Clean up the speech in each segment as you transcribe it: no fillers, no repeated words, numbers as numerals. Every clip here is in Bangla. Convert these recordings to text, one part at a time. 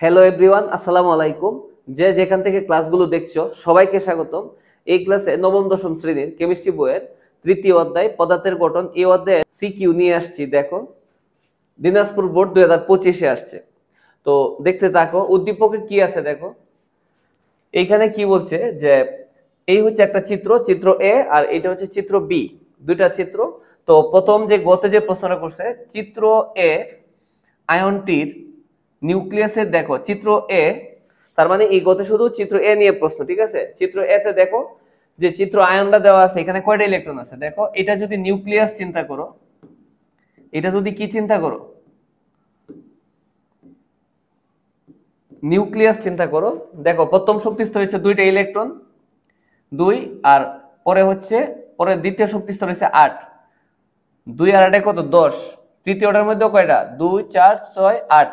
হ্যালো এভরিওয়ান, আসসালামু আলাইকুম। যে যেখান থেকে ক্লাসগুলো দেখছো সবাইকে স্বাগতম। এই ক্লাসে নবম দশম শ্রেণীর কেমিস্ট্রি বইয়ের তৃতীয় অধ্যায় পদার্থের গঠন এই অধ্যায়ে সিকিউ নিয়ে আসছি। দেখো, দিনাজপুর বোর্ড 2025-এ আসছে। তো দেখতে থাকো, উদ্দীপকে কি আছে দেখো। এইখানে কি বলছে যে এই হচ্ছে একটা চিত্র, চিত্র এ, আর এটা হচ্ছে চিত্র বি, দুইটা চিত্র। তো প্রথম যে গতে যে প্রশ্নটা করছে, চিত্র এ আয়নটির নিউক্লিয়াসের দেখো চিত্র এ, তার মানে এই গতে শুধু চিত্র এ নিয়ে প্রশ্ন, ঠিক আছে। চিত্র এ তে দেখো যে চিত্র আয়নটা দেওয়া আছে, এখানে কয়টা ইলেকট্রন আছে দেখো। এটা যদি নিউক্লিয়াস চিন্তা করো, এটা যদি কি চিন্তা করো, নিউক্লিয়াস চিন্তা করো, দেখো প্রথম শক্তি স্তর হচ্ছে দুইটা ইলেকট্রন, 2, আর পরে হচ্ছে পরে দ্বিতীয় শক্তি স্তর হচ্ছে 8, 2 আর 8 কত 10, তৃতীয়টার মধ্যে কয়টা 2 4 6 8,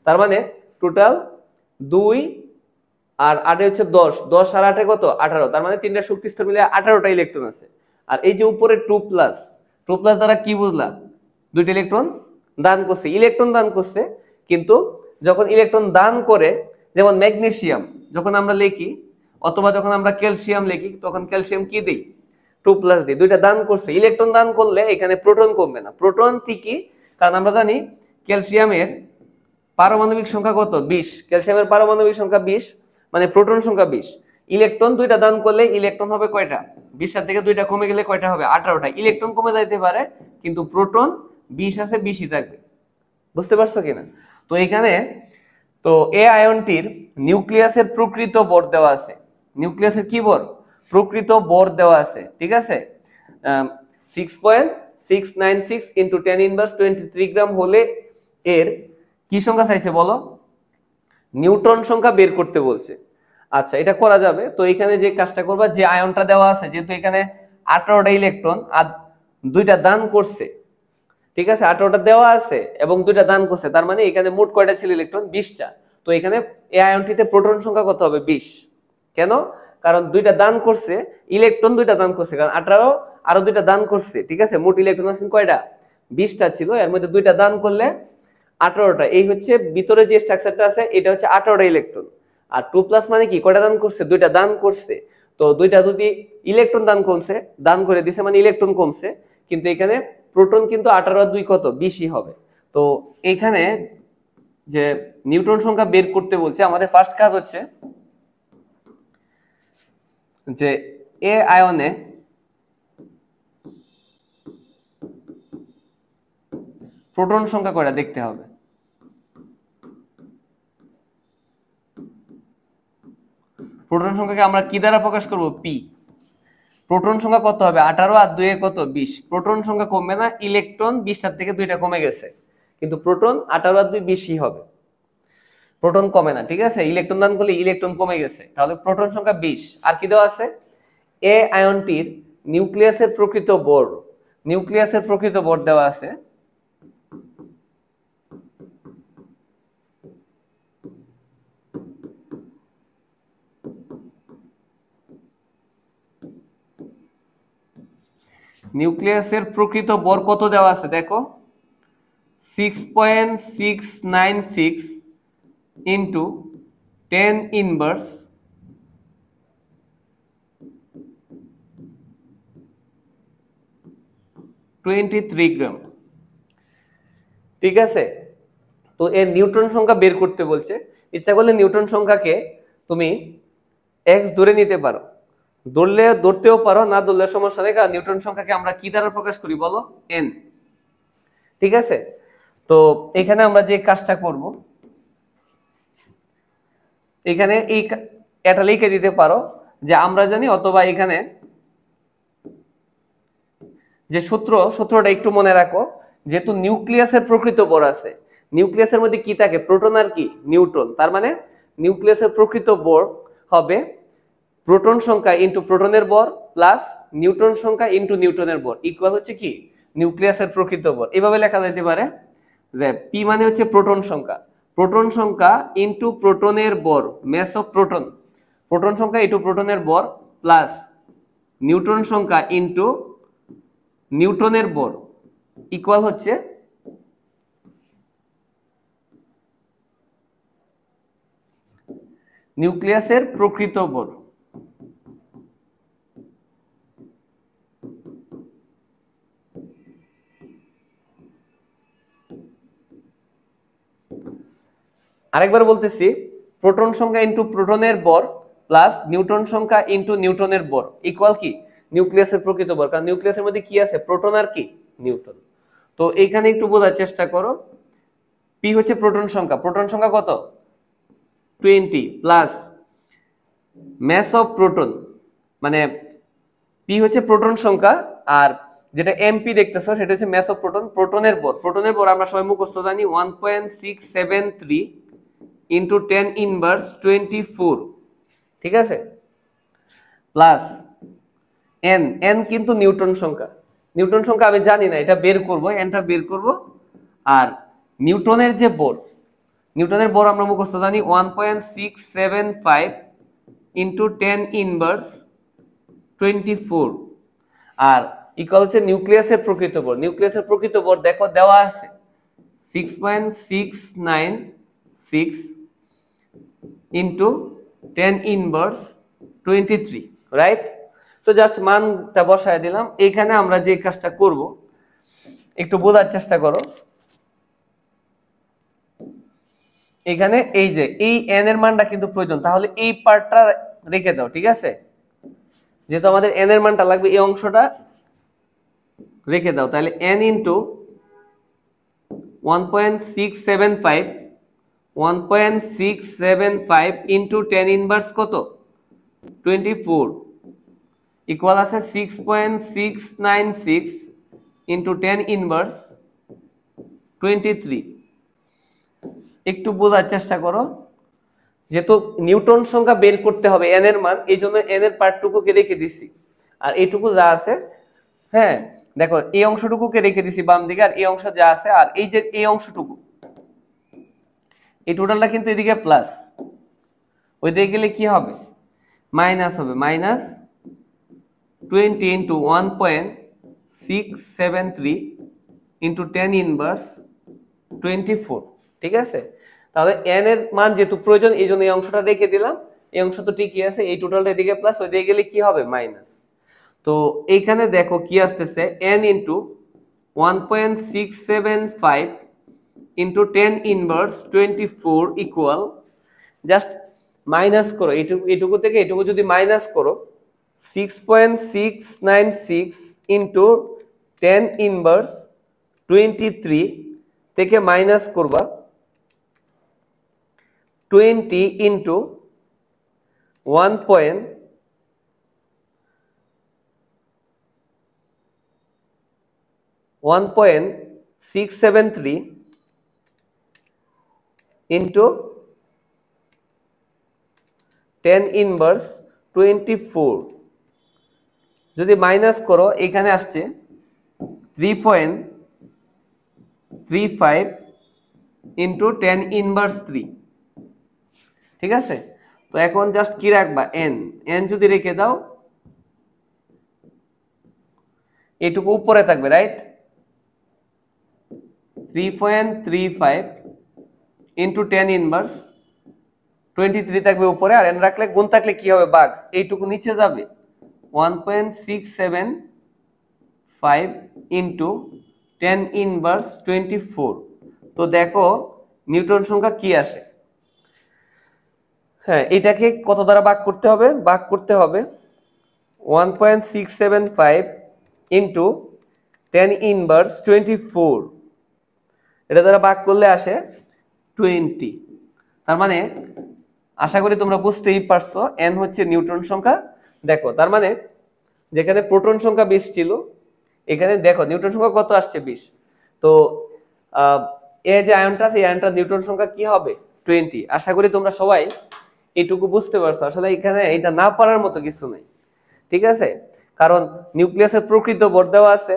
তার মানে টোটাল 2 আর 8 হচ্ছে 10, 10 আর 8 কত 18, তার মানে তিনটা শক্তি স্তর মিলে 18টা ইলেকট্রন আছে। আর এই যে উপরে 2 প্লাস, 2 প্লাস দ্বারা কি বুঝলা, দুইটা ইলেকট্রন দান করছে, ইলেকট্রন দান করছে। কিন্তু যখন ইলেকট্রন দান করে, যেমন ম্যাগনেসিয়াম যখন আমরা লিখি অথবা যখন আমরা ক্যালসিয়াম লিখি, তখন ক্যালসিয়াম কি দেই 2 প্লাস দিই, দুইটা দান করছে। ইলেকট্রন দান করলে এখানে প্রোটন কমবে না, প্রোটন ঠিকই, কারণ আমরা জানি ক্যালসিয়ামের পারমাণবিক সংখ্যা কত 20, ক্যালসিয়ামের পারমাণবিক সংখ্যা 20, মানে প্রোটন সংখ্যা 20। ইলেকট্রন দুইটা দান করলে ইলেকট্রন হবে কয়টা, 20 থেকে দুইটা কমে গেলে কয়টা হবে 18টা। ইলেকট্রন কমে যাইতে পারে কিন্তু প্রোটন 20 আছে, 20ই থাকবে। বুঝতে পারছো কিনা? তো এখানে তো এ আয়নটির নিউক্লিয়াসের প্রকৃত ভর দেওয়া আছে, নিউক্লিয়াসের কি ভর, প্রকৃত ভর দেওয়া আছে, ঠিক আছে। 6.696 ইন্টু 10⁻23 গ্রাম হলে এর কি সংখ্যা চাইছে বলো, নিউট্রন সংখ্যা বের করতে বলছে। আচ্ছা, এটা করা যাবে। তো এখানে যে কাজটা করবা, যে আয়নটা দেওয়া আছে, যেহেতু এখানে 18টা ইলেকট্রন আর দুইটা দান করছে, ঠিক আছে, 18টা দেওয়া আছে এবং দুইটা দান করছে, তার মানে এখানে মোট কয়টা ছিল ইলেকট্রন 20টা। তো এখানে এই আয়নটিতে প্রোটন সংখ্যা কত হবে 20। কেন? কারণ দুইটা দান করছে, ইলেকট্রন দুইটা দান করছে, কারণ 18 আরো দুইটা দান করছে, ঠিক আছে। মোট ইলেকট্রন আছে কয়টা 20টা ছিল, এর মধ্যে দুইটা দান করলে 18টা। এই হচ্ছে ভিতরে যে স্ট্রাকচারটা আছে, এটা হচ্ছে 18টা ইলেকট্রন। আর 2 প্লাস মানে কি, কয়টা দান করছে, দুইটা দান করছে। তো দুইটা যদি ইলেকট্রন দান কমছে, দান করে দিছে মানে ইলেকট্রন কমছে, কিন্তু এখানে প্রোটন কিন্তু 18 আর 2 কত 20ই হবে। তো এখানে যে নিউট্রন সংখ্যা বের করতে বলছে, আমাদের ফার্স্ট কাজ হচ্ছে যে এ আয়নে প্রোটন সংখ্যা কয়টা দেখতে হবে। প্রোটন সংখ্যাকে আমরা কি দ্বারা প্রকাশ করব, পি। প্রোটন সংখ্যা কত হবে 18 আর 2 কত 20, প্রোটন সংখ্যা কমবে না, ইলেকট্রন 20টার থেকে দুইটা কমে গেছে, কিন্তু প্রোটন 18 আর 2 20ই হবে, প্রোটন কমে না, ঠিক আছে। ইলেকট্রন দান করলে ইলেকট্রন কমে গেছে, তাহলে প্রোটন সংখ্যা 20। আর কি দেওয়া আছে, এ আয়নটির নিউক্লিয়াসের প্রকৃত ভর, নিউক্লিয়াসের প্রকৃত ভর দেওয়া আছে নিউক্লিয়াসের প্রকৃত ভর কত দেওয়া আছে দেখো, 6.696 ইন্টু 10⁻23 গ্রাম, ঠিক আছে। তো এর নিউট্রন সংখ্যা বের করতে বলছে। ইচ্ছা করলে নিউট্রন সংখ্যাকে তুমি এক্স ধরে নিতে পারো, ধরতেও পারো, না ধরলে সমস্যা নেই, কারণ নিউট্রন সংখ্যাকে আমরা কি দ্বারা প্রকাশ করি বলো, এন, ঠিক আছে। তো এখানে আমরা যে কাজটা করব, এখানে এটা লিখে দিতে পারো যে আমরা জানি, অথবা এখানে যে সূত্রটা একটু মনে রাখো। যেহেতু নিউক্লিয়াসের প্রকৃত ভর আছে, নিউক্লিয়াসের মধ্যে কি থাকে, প্রোটন আর কি নিউট্রন, তার মানে নিউক্লিয়াসের প্রকৃত ভর হবে প্রোটন সংখ্যা ইন্টু প্রোটনের ভর প্লাস নিউট্রন সংখ্যা ইন্টু নিউটনের ভর ইকুয়াল হচ্ছে কি নিউক্লিয়াসের প্রকৃত ভর। এভাবে লেখা যেতে পারে যে পি মানে হচ্ছে প্রোটন সংখ্যা, প্রোটন সংখ্যা ইন্টু প্রোটনের ভর, মাস অফ প্রোটন, প্রোটন সংখ্যা ইন্টু প্রোটনের ভর প্লাস নিউট্রন সংখ্যা ইন্টু নিউটনের ভর ইকুয়াল হচ্ছে নিউক্লিয়াসের প্রকৃত ভর। আরেকবার বলতেছি, প্রোটন সংখ্যা ইনটু প্রোটনের ভর প্লাস নিউট্রন সংখ্যা ইনটু নিউটনের ভর ইকুয়াল কি নিউক্লিয়াসের প্রকৃত ভর। কারণ নিউক্লিয়াসের মধ্যে কি আছে, প্রোটন আর কি নিউট্রন। তো এইখানে একটু বোঝার চেষ্টা করো, পি হচ্ছে প্রোটন সংখ্যা, প্রোটন সংখ্যা কত 20 প্লাস মাস অফ প্রোটন, মানে পি হচ্ছে প্রোটন সংখ্যা আর যেটা এমপি দেখতেছো সেটা হচ্ছে মাস অফ প্রোটন, প্রোটনের ভর। প্রোটনের ভর আমরা সবাই মুখস্থ জানি 1.673 ইন্টু 10 ইনভার্স 24, ঠিক আছে, প্লাস এন, এন কিন্তু নিউটন সংখ্যা, নিউটন সংখ্যা আমি জানি না, এটা বের করব, এনটা বের করব। আর নিউটনের যে ভর, নিউটনের ভর আমরা মুখস্থ জানি 1.675 ইন্টু 10 ইনভার্স 24, আর ইকুয়াল হচ্ছে নিউক্লিয়াসের প্রকৃত ভর। নিউক্লিয়াসের প্রকৃত ভর দেখো দেওয়া আছে 6.696 ইন্টু 10 ইনভার্স 23, রাইট? তো জাস্ট মানটা বসায় দিলাম। এইখানে আমরা যে কাজটা করব একটু বোঝার চেষ্টা করো। এখানে এই যে এই এন এর মানটা কিন্তু প্রয়োজন, তাহলে এই পার্টটা রেখে দাও, ঠিক আছে? যেহেতু আমাদের এন এর মানটা লাগবে, এই অংশটা রেখে দাও। তাহলে এন ইন্টু 1.675 ইন্টু 10 ইনভার্স কত 24 ইকুয়াল আছে 6.696 ইন্টু 10 ইনভার্স 23। একটু বোঝার চেষ্টা করো, যেহেতু নিউটন সংখ্যা বের করতে হবে এন এর মান, এই জন্য এন এর পার্টটুকুকে রেখে দিছি, আর এইটুকু যা আছে, হ্যাঁ দেখো এই অংশটুকুকে রেখে দিছি বাম দিকে, আর এই অংশ যা আছে, আর এই যে এই অংশটুকু, এই টোটালটা কিন্তু এদিকে প্লাস, ওই দিকে গেলে কি হবে মাইনাস হবে, মাইনাস 20 ইন্টু 1.673 ইন্টু 10 ইনভার্স 24, ঠিক আছে? তাহলে এন এর মান যেহেতু প্রয়োজন এই জন্য এই অংশটা রেখে দিলাম, এই অংশ তো ঠিকই আছে, এই টোটালটা এদিকে প্লাস, ওই দিকে গেলে কি হবে মাইনাস। তো এইখানে দেখো কি আসতেছে, N into 1.675 into 10 inverse 24 equal, just minus করো, এইটুকু থেকে এটুকু যদি মাইনাস করো 6.696 ইন্টু 10 ইনভার্স 23 থেকে মাইনাস করবা 20 ইন্টু 1.673 ইন্টু 10 ইনভার্স 24, যদি মাইনাস করো এখানে আসছে 3.35 ইন্টু 10 ইনভার্স 3, ঠিক আছে? তো এখন জাস্ট কি রাখবা এন, এন যদি রেখে দাও এইটুকু উপরে থাকবে, রাইট? 3.35 ইন্টু 10 ইনভার্স 23 থাকবে উপরে, আর এন রাখলে গুণ থাকলে কি হবে ভাগ, এইটুকু নিচে যাবে 1.675 ইন্টু 10 ইনভার্স 24। তো দেখো নিউটন সংখ্যা কি আসে, হ্যাঁ এটাকে কত দ্বারা ভাগ করতে হবে, ভাগ করতে হবে 1.675 ইন্টু 10 ইনভার্স 24, এটা দ্বারা ভাগ করলে আসে 20। তার মানে আশা করি তোমরা বুঝতেই পারছো এন হচ্ছে নিউটন সংখ্যা। দেখো তার মানে যেখানে প্রোটন সংখ্যা 20 ছিল, এখানে দেখো নিউটন সংখ্যা কত আসছে 20। তো এই যে আয়নটা আছে, এই আয়নটা নিউটন সংখ্যা কি হবে 20। আশা করি তোমরা সবাই এইটুকু বুঝতে পারছো। আসলে এখানে এটা না পারার মতো কিছু নেই, ঠিক আছে? কারণ নিউক্লিয়াসের প্রকৃত ভর দেওয়া আছে,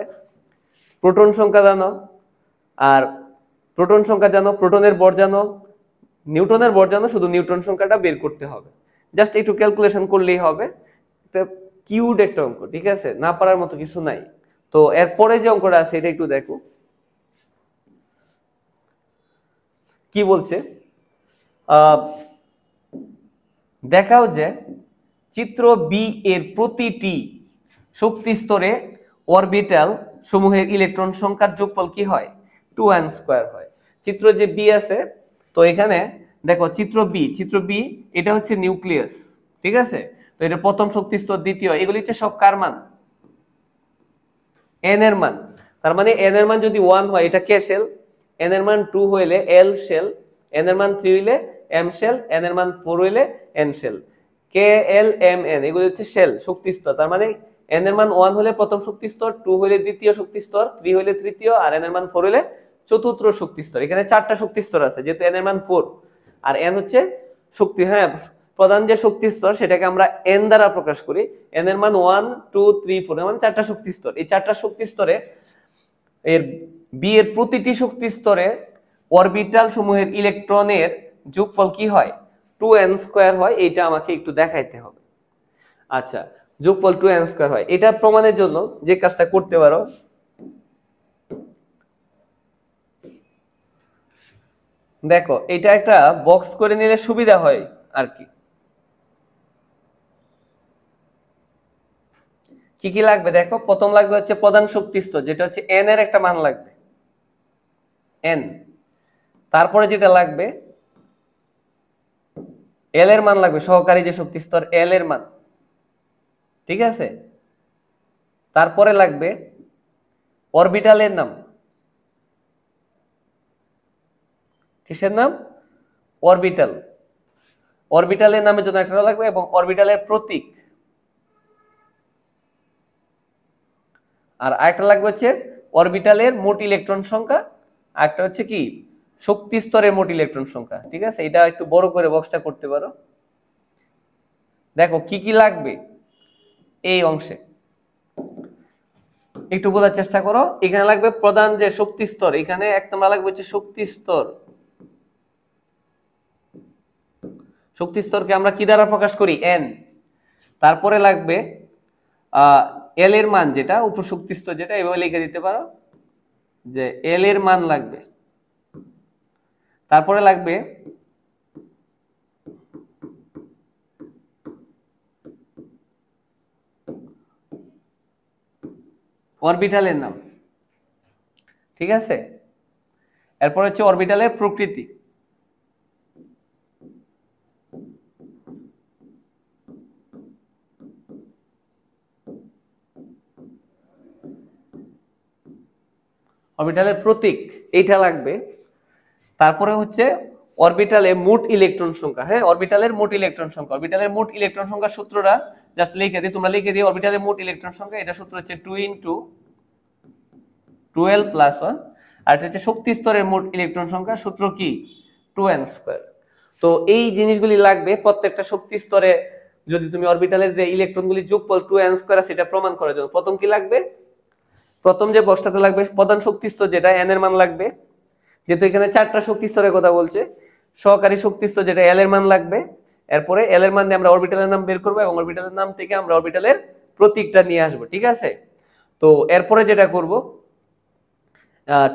প্রোটন সংখ্যা জানো, আর প্রোটন সংখ্যা জানো, প্রোটনের ভর জানো, নিউটনের ভর জানো, শুধু নিউটন সংখ্যাটা বের করতে হবে, জাস্ট একটু ক্যালকুলেশন করলেই হবে। কিউড একটা অঙ্ক, ঠিক আছে, না পারার মতো কিছু নাই। তো এরপরে যে অঙ্কটা আছে এটা একটু দেখো কি বলছে। দেখাও যে চিত্র বি এর প্রতিটি শক্তি স্তরে অরবিটাল সমূহের ইলেকট্রন সংখ্যার যোগফল কি হয়, 2n² হয়। চিত্র যে বি আছে, তো এখানে দেখো চিত্র বি এটা হচ্ছে নিউক্লিয়াস, ঠিক আছে। তো এটা প্রথম শক্তি স্তর, দ্বিতীয়, এগুলি হচ্ছে সব কার মান, এন এর মান। তার মানে এন এর মান যদি 1 হয় এটা কে শেল, এন এর মান 2 হইলে এল শেল, এন এর মান 3 হইলে এম শেল, এন এর মান 4 হইলে এন শেল। কে এল এম এন এগুলো হচ্ছে শেল শক্তি স্তর। তার মানে এন এর মান 1 হলে প্রথম শক্তি স্তর, 2 হইলে দ্বিতীয় শক্তি স্তর, 3 হইলে তৃতীয়, আর এন এর মান 4 হইলে চতুর্থ শক্তি স্তর। এখানে 4টা শক্তি স্তর আছে, যেহেতু এন এর মান 4 আর এন হচ্ছে শক্তি, হ্যাঁ, প্রধান যে শক্তি স্তর সেটাকে আমরা এন দ্বারা প্রকাশ করি। এন এর মান 1 2 3 4, মানে 4টা শক্তি স্তর। এই 4টা শক্তি স্তরে এর বি এর প্রতিটি শক্তি স্তরে অরবিটাল সমূহের ইলেকট্রনের যোগফল কি হয়, 2n² হয়। এটা আমাকে একটু দেখাইতে হবে। আচ্ছা, যোগফল 2n² হয়, এটা প্রমাণের জন্য যে কাজটা করতে পারো, দেখো এটা একটা বক্স করে নিলে সুবিধা হয় আর কি। কি কি লাগবে দেখো, প্রথম লাগবে হচ্ছে প্রধান শক্তি স্তর, যেটা হচ্ছে এন এর একটা মান লাগবে, এন। তারপরে যেটা লাগবে এল এর মান লাগবে, সহকারী যে শক্তি স্তর এল এর মান, ঠিক আছে। তারপরে লাগবে অরবিটালের নাম, কিসের নাম, অরবিটাল, অরবিটালের নামের জন্য একটা লাগবে, এবং অরবিটালের প্রতীক। আর আরেকটা লাগবে হচ্ছে অরবিটালের মোট ইলেকট্রন সংখ্যা, আরেকটা হচ্ছে কি শক্তি স্তরের মোট ইলেকট্রন সংখ্যা, ঠিক আছে। এটা একটু বড় করে বক্সটা করতে পারো। দেখো কি কি লাগবে এই অংশে, একটু বোঝার চেষ্টা করো। এখানে লাগবে প্রধান যে শক্তি স্তর, এখানে এক নম্বর লাগবে হচ্ছে শক্তি স্তর। শক্তি স্তরকে আমরা কি দ্বারা প্রকাশ করি, এন। তারপরে লাগবে এল এর মান, যেটা উপশক্তি স্তর, যেটা এভাবে লিখে দিতে পারো যে এল এর মান লাগবে। তারপরে লাগবে অরবিটালের নাম, ঠিক আছে। এরপর হচ্ছে অরবিটালের প্রকৃতি, অরবিটালের প্রতীক, এইটা লাগবে। তারপরে হচ্ছে অরবিটালে মোট ইলেকট্রন সংখ্যা, হ্যাঁ, অরবিটালের মোট ইলেকট্রন সংখ্যা, অরবিটালের মোট ইলেকট্রন সংখ্যা সূত্রটা জাস্ট লিখে দিই, তোমরা লিখে দিও। অরবিটালের মোট ইলেকট্রন সংখ্যা, এটা সূত্র হচ্ছে 2 × 12 + 1, আর এটা হচ্ছে শক্তি স্তরের মোট ইলেকট্রন সংখ্যা, সূত্র কি, 2n²। তো এই জিনিসগুলি লাগবে প্রত্যেকটা শক্তি স্তরে। যদি তুমি অরবিটালের যে ইলেকট্রনগুলি যোগফল 2n² আছে এটা প্রমাণ করার জন্য প্রথম কি লাগবে, প্রথম যে বক্সটাতে লাগবে প্রধান শক্তি স্তর, যেটা এন এর মান লাগবে, যেহেতু এখানে 4টা শক্তি স্তরের কথা বলছে। সহকারী শক্তি স্তর, যেটা এল এর মান লাগবে। এরপরে এল এর মান দিয়ে আমরা অরবিটালের নাম বের করবো, এবং অরবিটালের নাম থেকে আমরা অরবিটালের প্রতীকটা নিয়ে আসবো, ঠিক আছে। তো এরপরে যেটা করব,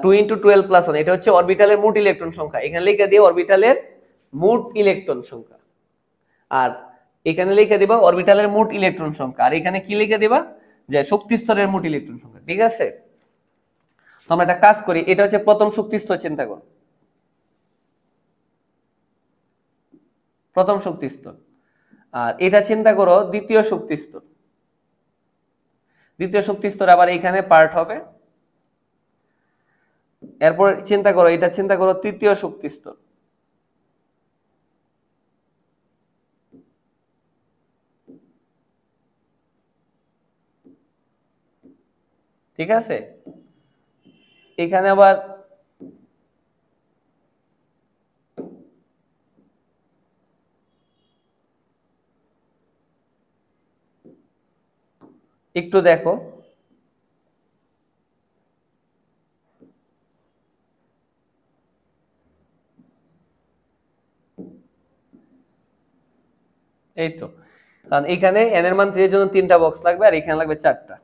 2 × 12 + 1, এটা হচ্ছে অরবিটালের মোট ইলেকট্রন সংখ্যা। এখানে লিখে দিয়ে অরবিটালের মোট ইলেকট্রন সংখ্যা, আর এখানে লিখে দিবা অরবিটালের মোট ইলেকট্রন সংখ্যা, আর এখানে কি লিখে দিবা, যে শক্তি স্তরের মোট ইলেকট্রন সংখ্যা, ঠিক আছে। তো আমরা একটা কাজ করি, এটা হচ্ছে প্রথম শক্তি স্তর, চিন্তা করো প্রথম শক্তি স্তর। আর এটা চিন্তা করো দ্বিতীয় শক্তি স্তর, দ্বিতীয় শক্তি স্তর আবার এখানে পার্ট হবে। এরপর চিন্তা করো, এটা চিন্তা করো তৃতীয় শক্তি স্তর, ঠিক আছে। এখানে আবার একটু দেখো, এই তো, কারণ এখানে এন এর মান 3 এর জন্য 3টা বক্স লাগবে, আর এখানে লাগবে 4টা।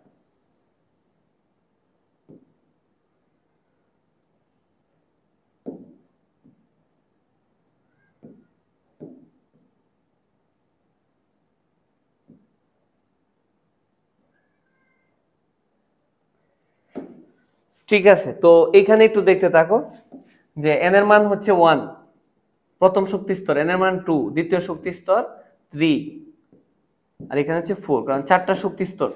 ঠিক আছে, তো এখানে একটু দেখতে থাকো যে n এর মান হচ্ছে 1 প্রথম শক্তি স্তর, n এর মান 2 দ্বিতীয় শক্তি স্তর 3, আর এখানে হচ্ছে 4, কারণ চারটা শক্তি স্তর।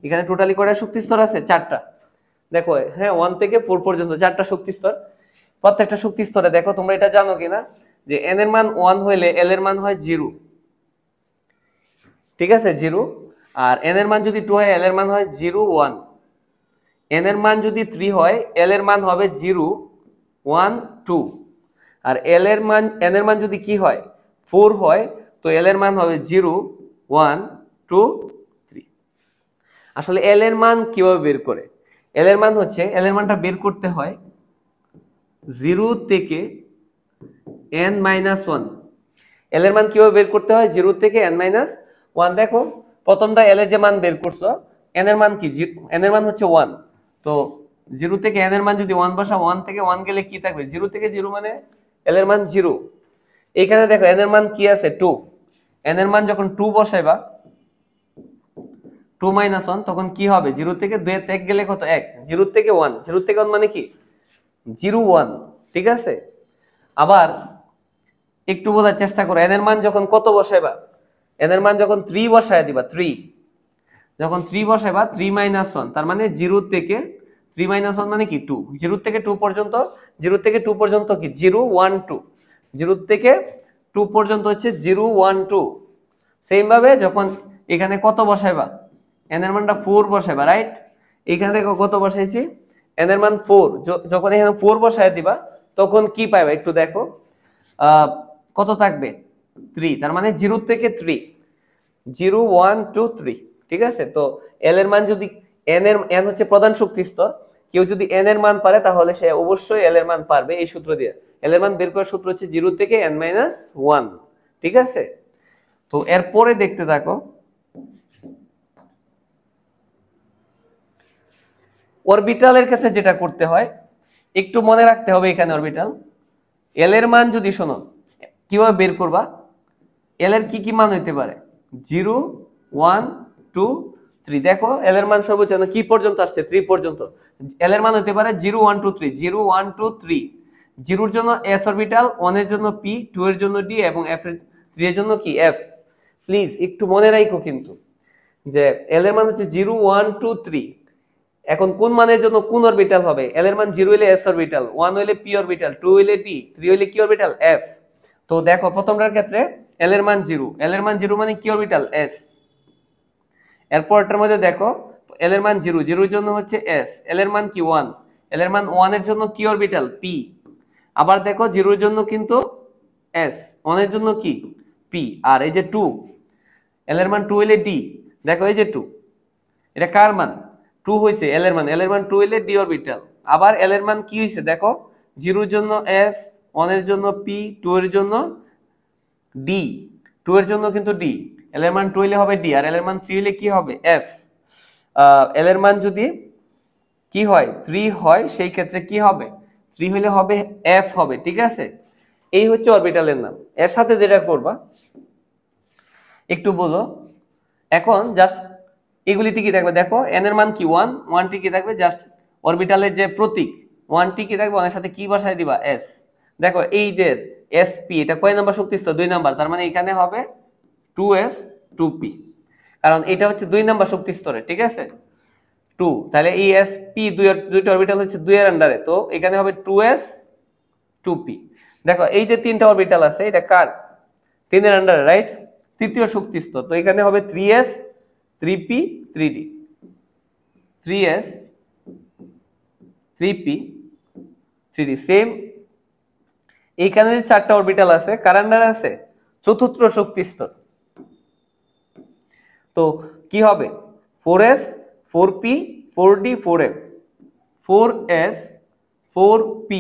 এখানে টোটালি কয়টা শক্তি স্তর আছে? চারটা। দেখো হ্যাঁ 1 থেকে 4 পর্যন্ত চারটা শক্তি স্তর। প্রত্যেকটা শক্তি স্তরে দেখো, তোমরা এটা জানো কিনা যে n এর মান 1 হইলে l এর মান হয় 0, ঠিক আছে 0। আর n এর মান যদি 2 হয় l এর মান হয় 0 1। n এর মান যদি 3 হয় l এর মান হবে 0 1 2। আর n এর মান যদি কি হয় 4 হয় তো l এর মান হবে 0 1 2 3। আসলে l এর মান কিভাবে বের করে? l এর মান হচ্ছে, l এর মানটা বের করতে হয় 0 থেকে n - 1। l এর মান কিভাবে বের করতে হয়? 0 থেকে n - 1। দেখো প্রথমটা l এর যে মান বের করছো, n এর মান কি? n এর মান হচ্ছে 1। তো 0 থেকে n এর মান যদি 1 বসা, 1 থেকে 1 গেলে কি থাকবে? 0 থেকে 0 মানে l এর মান 0। এখানে দেখো n এর মান কি আছে? 2। n এর মান যখন 2 বসাইবা 2 - 1 তখন কি হবে? 0 থেকে 2 1 গেলে কত? 1। 0 থেকে 1, 0 থেকে 1 মানে কি? 0 1, ঠিক আছে। আবার একটু বোঝার চেষ্টা করো, n এর মান যখন কত বসাইবা? n এর মান যখন 3 বসায় দিবা, 3 যখন 3 বসাইবা 3 - 1, তার মানে 0 থেকে 3 - 1 মানে কি? 2। 0 থেকে 2 পর্যন্ত, 0 থেকে 2 পর্যন্ত কি? 0 1 2। 0 থেকে 2 পর্যন্ত হচ্ছে 0 1 2। সেম ভাবে যখন এখানে কত বসাইবা? n এর মানটা 4 বসাইবা, রাইট? এখানে দেখো কত বসাইছি? n এর মান 4। যখন এখানে 4 বসায় দিবা তখন কি পাইবা একটু দেখো, কত থাকবে? 3। তার মানে 0 থেকে 3, 0 1 2 3, ঠিক আছে। তো l এর মান যদি n হচ্ছে প্রধান শক্তি স্তর, কেউ যদি n এর মান পারে তাহলে সে অবশ্যই l এর মান পারবে এই সূত্র দিয়ে। l এর মান বের করার সূত্র হচ্ছে 0 থেকে n - 1, ঠিক আছে। তো এরপরে দেখতে থাকো, অরবিটালের ক্ষেত্রে যেটা করতে হয় একটু মনে রাখতে হবে। এখানে অরবিটাল l এর মান যদি, শোনো কিভাবে বের করবা, l এর কি কি মান হইতে পারে? 0 1 2 3। দেখো l এর মান সর্বোচ্চ কি পর্যন্ত আসছে? 3 পর্যন্ত। l এর মান হতে পারে 0 1 2 3, 0 1 2 3। 0 এর জন্য s অরবিটাল, 1 এর জন্য p, 2 এর জন্য d এবং 3 এর জন্য কি? f। প্লিজ একটু মনে রাখো কিন্তু যে l এর মান হচ্ছে 0 1 2 3। এখন কোন মানের জন্য কোন অরবিটাল হবে? l এর মান 0 হইলে s অরবিটাল, 1 হইলে p অরবিটাল, 2 হইলে p, 3 হইলে কি অরবিটাল? f। তো দেখো প্রথমটার ক্ষেত্রে l এর মান 0, l এর মান 0 মানে কি অরবিটাল? s। এরপরটার মধ্যে দেখো l এর মান 0, 0 এর জন্য হচ্ছে s, l এর মান কি? 1, l এর মান 1 এর জন্য কি অরবিটাল? p। আবার দেখো 0 এর জন্য কিন্তু s, 1 এর জন্য কি? p। আর এই যে 2, l এর মান 2 হইলে d। দেখো এই যে 2, এটা কার মান? 2 হইছে l এর মান, l এর মান 2 হইলে d অরবিটাল। আবার l এর মান কি হইছে দেখো, 0 এর জন্য s, 1 এর জন্য p, 2 এর জন্য d, 2 এর জন্য কিন্তু d। l এর মান 2 হইলে হবে d, আর l এর মান 3 হইলে কি হবে? f। l এর মান যদি কি হয়? 3 হয়, সেই ক্ষেত্রে কি হবে? 3 হইলে হবে f হবে, ঠিক আছে। এই হচ্ছে অরবিটালের নাম। এর সাথে যেটা করবা একটু বোঝো, এখন জাস্ট এগুলিতে কি থাকবে দেখো, n এর মান কি? 1, 1 টি কি থাকবে? জাস্ট অরবিটালের যে প্রতীক 1 টি কি থাকবে? 1 এর সাথে কি বসায় দিবা? s। দেখো এই যে sp, এটা কয় নাম্বার শক্তি স্তর? 2 নাম্বার। তার মানে এখানে হবে 2s 2p, কারণ এটা হচ্ছে 2 নাম্বার শক্তি স্তরে, ঠিক আছে 2। তাহলে এই sp দুইটা অরবিটাল হচ্ছে 2 এর আন্ডারে, তো এখানে হবে 2s 2p। দেখো এই যে তিনটা অরবিটাল আছে, এটা কার? 3 এর আন্ডারে, রাইট? তৃতীয় শক্তি স্তর, তো এখানে হবে 3s 3p 3d, 3s 3p 3d। Same এইখানে যে চারটা অরবিটাল আছে কার আন্ডারে আছে? চতুর্থ শক্তি স্তর। তো কি হবে? 4s 4p 4d 4f, 4s 4p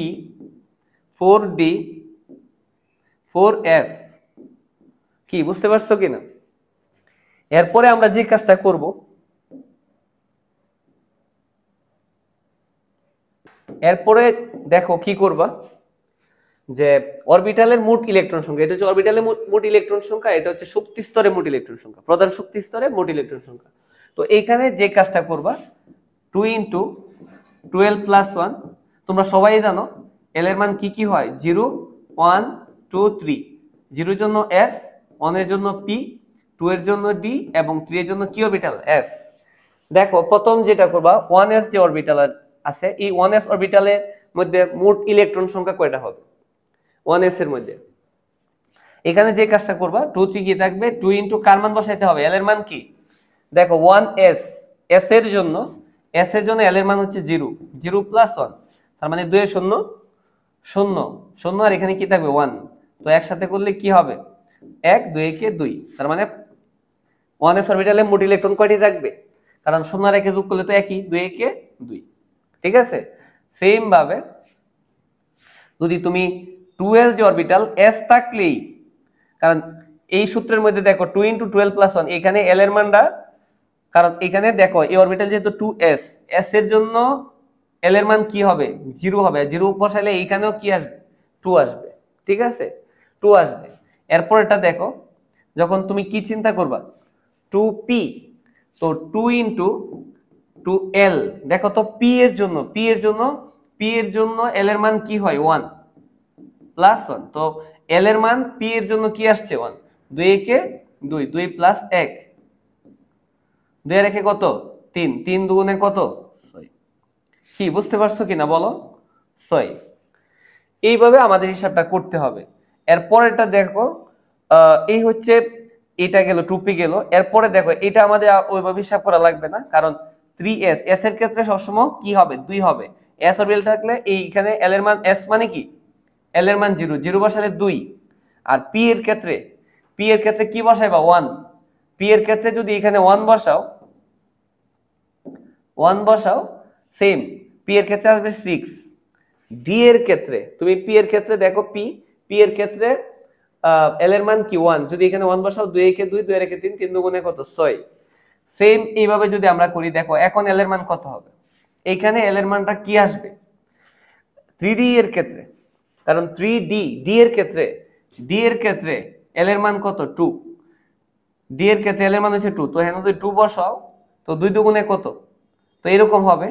4d 4f। কি বুঝতে পারছো কিনা? এরপরে আমরা যে কাজটা করব, এরপরে দেখো কি করবা, যে অরবিটালের মোট ইলেকট্রন সংখ্যা, এটা হচ্ছে অরবিটালের মোট ইলেকট্রন সংখ্যা, এটা হচ্ছে শক্তি স্তরে মোট ইলেকট্রন সংখ্যা, প্রধান শক্তি স্তরে মোট ইলেকট্রন সংখ্যা। তো এইখানে যে কাজটা করবা 2 * 12 প্লাস 1, তোমরা সবাই জানো এল এর মান কি কি হয়, 0 1 2 3। 0 এর জন্য s, 1 এর জন্য p, 2 এর জন্য d এবং 3 এর জন্য কি অরবিটাল, f। দেখো প্রথম যেটা করবা, 1s যে অরবিটাল আছে, এই 1s অরবিটালের মধ্যে মোট ইলেকট্রন সংখ্যা কয়টা হবে 1s এর মধ্যে। এখানে যে কাজটা করবা, 2 3 কি থাকবে, 2 ইনটু কার মান বসাইতে হবে, l এর মান কি, দেখো 1s, s এর জন্য l এর মান হচ্ছে 0, 0 প্লাস 1, তার মানে 2 এর 0 0 0, আর এখানে কি থাকবে 1, তো একসাথে করলে কি হবে 1 2 একে 2, তার মানে 1s অরবিটালে মোট ইলেকট্রন কয়টি থাকবে, কারণ 0 আর 1 যোগ করলে তো একই, 2 একে 2। ঠিক আছে, সেম ভাবে যদি তুমি 2s যে অরবিটাল s থাকলেই, কারণ এই সূত্রের মধ্যে দেখো 2 ইনটু 12 প্লাস 1, এখানে l এর মানটা, কারণ এখানে দেখো এই অরবিটাল যেহেতু 2s, s এর জন্য l এর মান কি হবে 0 হবে, 0 বসাইলে এইখানেও কি আসবে 2 আসবে। ঠিক আছে, 2 আসবে। এরপর এটা দেখো, যখন তুমি কি চিন্তা করবা 2p, তো 2 ইনটু 2l, দেখো তো p এর জন্য l এর মান কি হয় 1 প্লাস 1, তো l এর মান p এর জন্য কি আসছে 1, 2 একে 2, 2 প্লাস 1, 2 এর একে কত 3, 3 দুগুণে কত 6। কি বুঝতে পারছো কিনা বলো, 6। এইভাবে আমাদের হিসাবটা করতে হবে। এরপরেরটা দেখো, এই হচ্ছে এটা গেল 2p গেল। এরপরে দেখো এটা আমাদের ওইভাবে হিসাব করা লাগবে না, কারণ 3s, s এর ক্ষেত্রে সবসময় কি হবে 2 হবে, s অরবিটাল থাকলে এইখানে l এর মান, s মানে কি l এর মান 0, 0 বসালে 2, আর p এর ক্ষেত্রে কি বসাইবা 1, p এর ক্ষেত্রে যদি এখানে 1 বসাও সেম, p এর ক্ষেত্রে আসবে 6। d এর ক্ষেত্রে তুমি p এর ক্ষেত্রে দেখো, p এর ক্ষেত্রে l এর মান কি 1, যদি এখানে 1 বসাও 2 একে 2, 2 এর একে 3, 3 দুগুণে কত 6। সেম এইভাবে যদি আমরা করি, দেখো এখন l এর মান কত হবে, এইখানে l এর মানটা কি আসবে 3d এর ক্ষেত্রে, কারণ 3d, d এর ক্ষেত্রে l এর মান কত 2, d এর ক্ষেত্রে l এর মান হচ্ছে 2, তো এখানে যদি 2 বসাও তো 2 দুগুণে কত, তো এরকম হবে,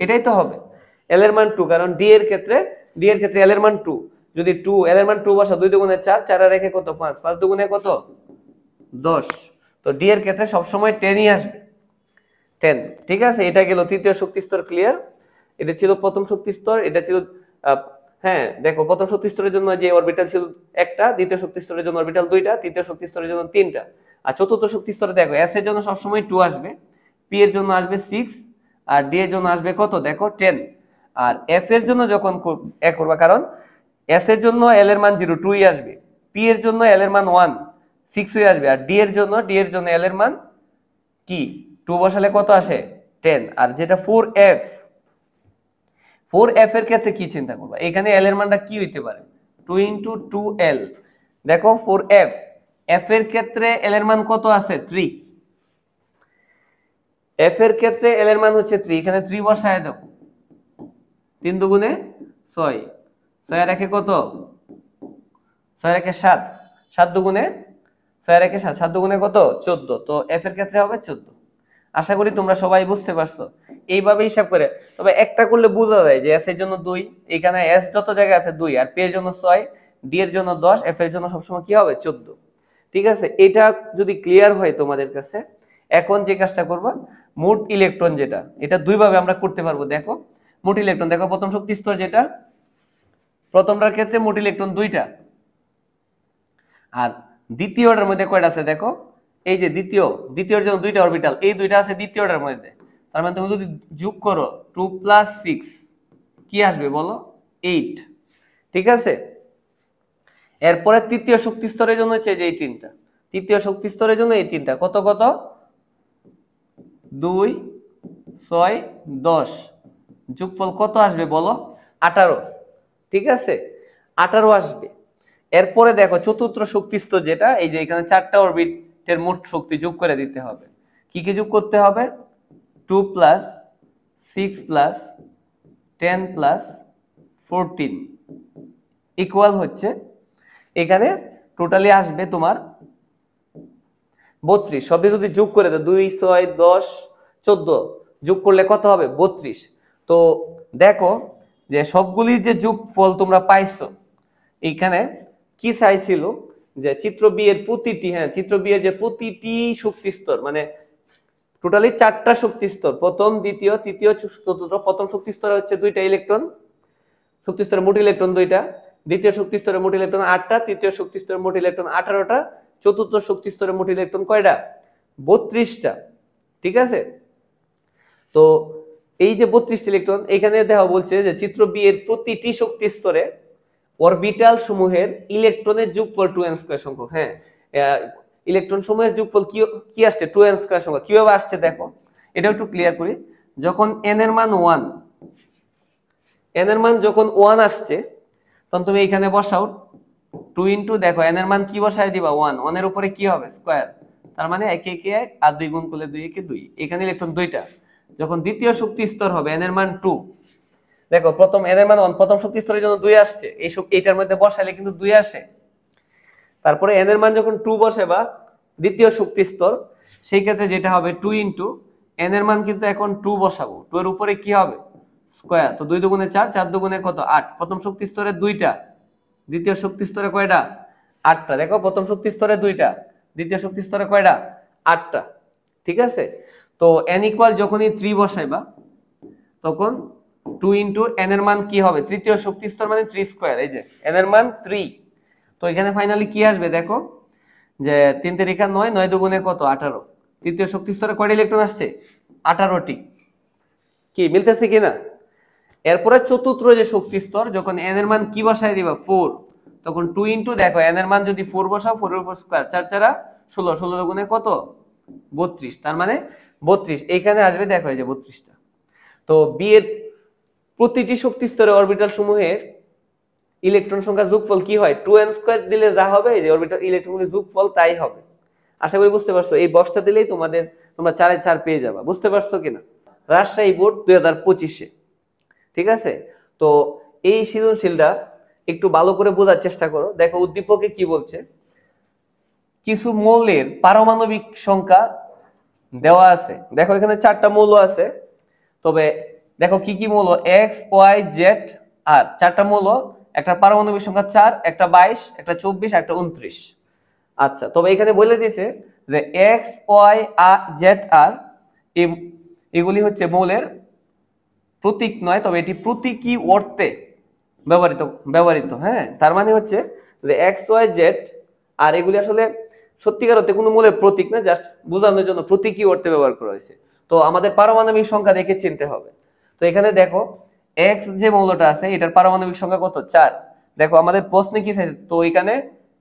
এটাই তো হবে l এর মান 2, কারণ d এর ক্ষেত্রে l এর মান 2, যদি 2 l এর মান 2 বসাও 2 দুগুণে 4, 4 আর রেখে কত 5, 5 দুগুণে কত 10, তো d এর ক্ষেত্রে সব সময় 10 ই আসবে, 10। ঠিক আছে, এটা গেল তৃতীয় শক্তি স্তর, ক্লিয়ার। এটা ছিল প্রথম শক্তি স্তর, এটা ছিল হ্যাঁ দেখো প্রথম শক্তি স্তরের জন্য যে অরবিটাল ছিল একটা, দ্বিতীয় শক্তি স্তরের জন্য অরবিটাল দুইটা, তৃতীয় শক্তি স্তরের জন্য তিনটা, আর চতুর্থ শক্তি স্তরে দেখো s এর জন্য সবসময় 2 আসবে, p এর জন্য আসবে 6, আর d এর জন্য আসবে কত দেখো 10, আর f এর জন্য যখন করবা, কারণ s এর জন্য l এর মান 0, 2 ই আসবে, p এর জন্য l এর মান 1, 6 হয়ে আসবে, আর d এর জন্য l এর মান কি 2 বসালে কত আসে 10, আর যেটা 4f এর ক্ষেত্রে কি চিন্তা করবা, এখানে l এর মানটা কি হইতে পারে 2 ইনটু 2l, দেখো 4f, f এর ক্ষেত্রে l এর মান কত আছে 3, f এর ক্ষেত্রে l এর মান হচ্ছে 3, এখানে 3 বসায় দাও, 3 দুগুণে 6, 6 আর একে কত 6 আর একে 7, 7 দুগুণে 6 আর একে 7, 7 দুগুণে কত 14, তো f এর ক্ষেত্রে হবে 14। আশা করি তোমরা সবাই বুঝতে পারছো এইভাবে হিসাব করে। তবে একটা করলে বোঝা যায় যে s এর জন্য 2, এখানে s যত জায়গায় আছে 2, আর p এর জন্য 6, d এর জন্য 10, f এর জন্য সবসময় কি হবে 14। ঠিক আছে, এটা যদি ক্লিয়ার হয় তোমাদের কাছে, এখন যে কাজটা করবা, মোট ইলেকট্রন যেটা, এটা দুই ভাবে আমরা করতে পারবো। দেখো মোট ইলেকট্রন, দেখো প্রথম শক্তি স্তর যেটা, প্রথমটার ক্ষেত্রে মোট ইলেকট্রন 2টা, আর দ্বিতীয়টার মধ্যে কয়টা আছে দেখো, এই যে দ্বিতীয়র জন্য 2টা অরবিটাল, এই 2টা আছে দ্বিতীয়টার মধ্যে, তার মানে তুমি যদি যোগ করো 2 প্লাস 6 কি আসবে বলো 8। ঠিক আছে, এরপরে তৃতীয় শক্তি স্তরের জন্য হচ্ছে যে এই তিনটা, তৃতীয় শক্তি স্তরের জন্য এই তিনটা কত 2 6 10, যোগফল কত আসবে বলো 18। ঠিক আছে, 18 আসবে। এরপরে দেখো চতুর্থ শক্তি স্তর যেটা, এই যে এখানে 4টা অরবিটের মোট শক্তি যোগ করে দিতে হবে। কি কি যোগ করতে হবে 2 প্লাস 6 প্লাস 10 প্লাস 14 ইকুয়াল হচ্ছে, এখানে টোটালি আসবে তোমার 32। সবই যদি যোগ করে দাও 2 6 10 14, যোগ করলে কত হবে 32। তো দেখো যে সবগুলির যে যোগফল তোমরা পাইছো, এইখানে কি চাইছিল যে চিত্র বি এর প্রতিটি, চিত্র বি এর যে প্রতিটি শক্তি স্তর, মানে টোটালি 4টা শক্তি স্তর, প্রথম দ্বিতীয় তৃতীয় চতুর্থ। প্রথম শক্তি স্তরে হচ্ছে 2টা ইলেকট্রন, শক্তি স্তরে মোট ইলেকট্রন 2টা, দ্বিতীয় শক্তি স্তরে মোট ইলেকট্রন 8টা, তৃতীয় শক্তি স্তরে মোট ইলেকট্রন 18টা, চতুর্থ শক্তি স্তরে মোট ইলেকট্রন কয়টা 32টা। ঠিক আছে, তো এই যে 32টি ইলেকট্রন, এখানে দেখা বলছে যে চিত্র বি এর প্রতিটি শক্তি স্তরে অরবিটাল সমূহের ইলেকট্রনের যোগফল 2n² সংখ্যক। ইলেকট্রন সমূহের যোগফল কি আসছে 2n² সংখ্যক। কিভাবে আসছে দেখো, এটা একটু ক্লিয়ার করি। যখন n এর মান 1, n এর মান যখন 1 আসছে, তখন তুমি এখানে বসাও 2 ইনটু, দেখো n এর মান কি বসায় দিবা 1, 1 এর উপরে কি হবে স্কয়ার, তার মানে 1 1 1 আর 2 গুণ করলে 2 1 2। এখানে ইলেকট্রন 2টা। যখন দ্বিতীয় শক্তি স্তর হবে n এর মান 2, দেখো প্রথম n এর মান 1, প্রথম শক্তি স্তরের জন্য 2 আসছে, এইটার মধ্যে বসাইলে কিন্তু 2 আসে। তারপরে n এর মান যখন 2 বসে বা দ্বিতীয় শক্তি স্তর, সেই ক্ষেত্রে যেটা হবে 2 ইনটু n এর মান কিন্তু এখন 2 বসাবো, 2 এর উপরে কি হবে স্কয়ার, তো 2 দুগুণে 4, 4 দুগুণে কত 8। প্রথম শক্তি স্তরে 2টা, দ্বিতীয় শক্তি স্তরে কয়টা 8টা। দেখো প্রথম শক্তি স্তরে 2টা, দ্বিতীয় শক্তি স্তরে কয়টা 8টা। ঠিক আছে, তো n ইকুয়াল যখনই 3 বসাইবা, তখন 2 ইনটু n এর মান কি হবে, তৃতীয় শক্তি স্তর মানে 3 স্কয়ার, এই যে n এর মান 3। তো এখানে ফাইনালি কি আসবে দেখো, যে 3 3 9, 9 দুগুণে কত 18। তৃতীয় শক্তি স্তরে কয়টা ইলেকট্রন আসছে 18টি। কি মিলতেছে কিনা? এরপরে চতুর্থ যে শক্তি স্তর, যখন n এর মান কি বসায় দিবা 4, তখন 2 ইনটু, দেখো n এর মান যদি 4 বসাও, 4 এর উপর স্কয়ার, 4 4 16, 16 দুগুণে কত 32, তার মানে 32 এইখানে আসবে। দেখো এই যে 32টা। তো বি এর প্রতিটি শক্তি স্তরে অরবিটাল সমূহের ইলেকট্রন সংখ্যা যোগফল কি হয় 2n² দিলে যা হবে, এই যে অরবিটাল ইলেকট্রনের যোগফল তাই হবে। আশা করি বুঝতে পারছো, এই বক্সটা দিলেই তোমরা 4 4 পেয়ে যাবা। বুঝতে পারছো কিনা? রাজশাহী বোর্ড 2025-এ। ঠিক আছে, তো এই সৃজনশীলটা একটু ভালো করে বোঝার চেষ্টা করো। দেখো উদ্দীপকে কি বলছে, কিছু মৌলের পারমাণবিক সংখ্যা দেওয়া আছে। দেখো এখানে 4টা মৌল আছে, তবে দেখো কি কি মৌল, এক্স ওয়াই জেড আর 4টা মৌল, একটা পারমাণবিক সংখ্যা 4, একটা 22, একটা 24, একটা 29। আচ্ছা, তবে এখানে বলে দিয়েছে যে এক্স ওয়াই জেড আর এগুলি হচ্ছে মৌলের প্রতীক নয়, তবে এটি প্রতীকী অর্থে ব্যবহৃত। তার মানে হচ্ছে যে এক্স ওয়াই জেড আর এগুলি আসলে সত্যিকার অর্থে কোনো মৌলের প্রতীক না, জাস্ট বোঝানোর জন্য প্রতীকী অর্থে ব্যবহার করা হয়েছে। তো আমাদের পারমাণবিক সংখ্যা দেখে চিনতে হবে। তো এখানে দেখো এক্স যে মৌলটা আছে, এটার পারমাণবিক সংখ্যা কত 4। দেখো আমাদের প্রশ্নে কি চাইছে, তো এখানে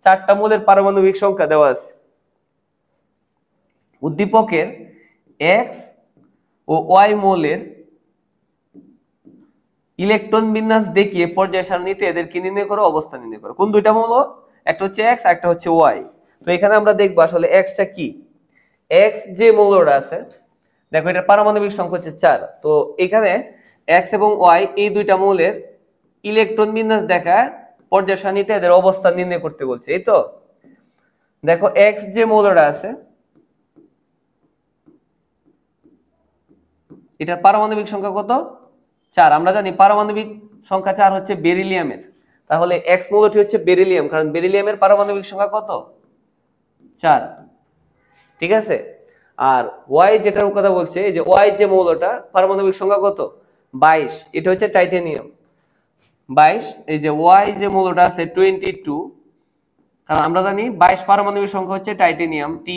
4টা মৌলের পারমাণবিক সংখ্যা দেওয়া আছে। উদ্দীপকের এক্স ও ওয়াই মৌলের ইলেকট্রন বিন্যাস দেখিয়ে পর্যায় সারণীতে এদের কি নির্ণয় করো, অবস্থান নির্ণয় করো। কোন দুইটা মৌল, একটা হচ্ছে এক্স আর একটা হচ্ছে ওয়াই। তো এখানে আমরা দেখবো আসলে এক্সটা কি। এক্স যে মৌলটা আছে, দেখো এটার পারমাণবিক সংখ্যা হচ্ছে 4। তো এখানে এক্স এবং ওয়াই এই দুইটা মৌলের ইলেকট্রন বিন্যাস দেখায় পর্যায় সারণীতে এদের অবস্থান নির্ণয় করতে বলছে। এই তো দেখো এক্স যে মৌলটা আছে, এটার পারমাণবিক সংখ্যা কত 4। আমরা জানি পারমাণবিক সংখ্যা 4 হচ্ছে বেরিলিয়ামের, তাহলে এক্স মৌলটি হচ্ছে বেরিলিয়াম, কারণ বেরিলিয়ামের পারমাণবিক সংখ্যা কত 4। ঠিক আছে, আর ওয়াই যেটার কথা বলছে, এই যে ওয়াই যে মৌলটা পারমাণবিক সংখ্যা কত 22, এটা হচ্ছে টাইটানিয়াম 22। এই যে ওয়াই যে মৌলটা আছে 22, কারণ আমরা জানি 22 পারমাণবিক সংখ্যা হচ্ছে টাইটানিয়াম Ti।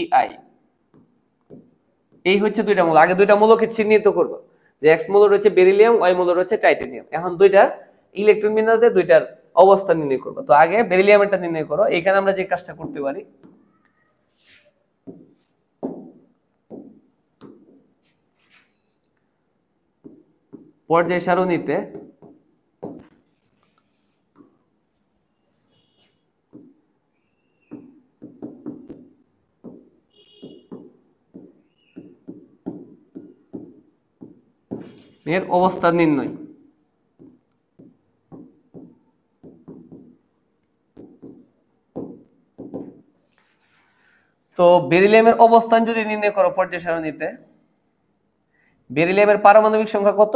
এই হচ্ছে দুইটা মৌল। আগে দুইটা মৌলকে চিহ্নিত করবো, যে এক্স মৌল হচ্ছে বেরিলিয়াম, ওয়াই মৌল হচ্ছে টাইটানিয়াম। এখন দুইটা ইলেকট্রন বিন্যাস দিয়ে দুইটার অবস্থান নির্ণয় করবো। তো আগে বেরিলিয়ামেরটা নির্ণয় করো। এখানে আমরা যে কাজটা করতে পারি, পর্যায় সারণীতে এর অবস্থান নির্ণয়। তো বেরিলিয়ামের অবস্থান যদি নির্ণয় করো পর্যায় সারণীতে, বেরিলিয়ামের পারমাণবিক সংখ্যা কত?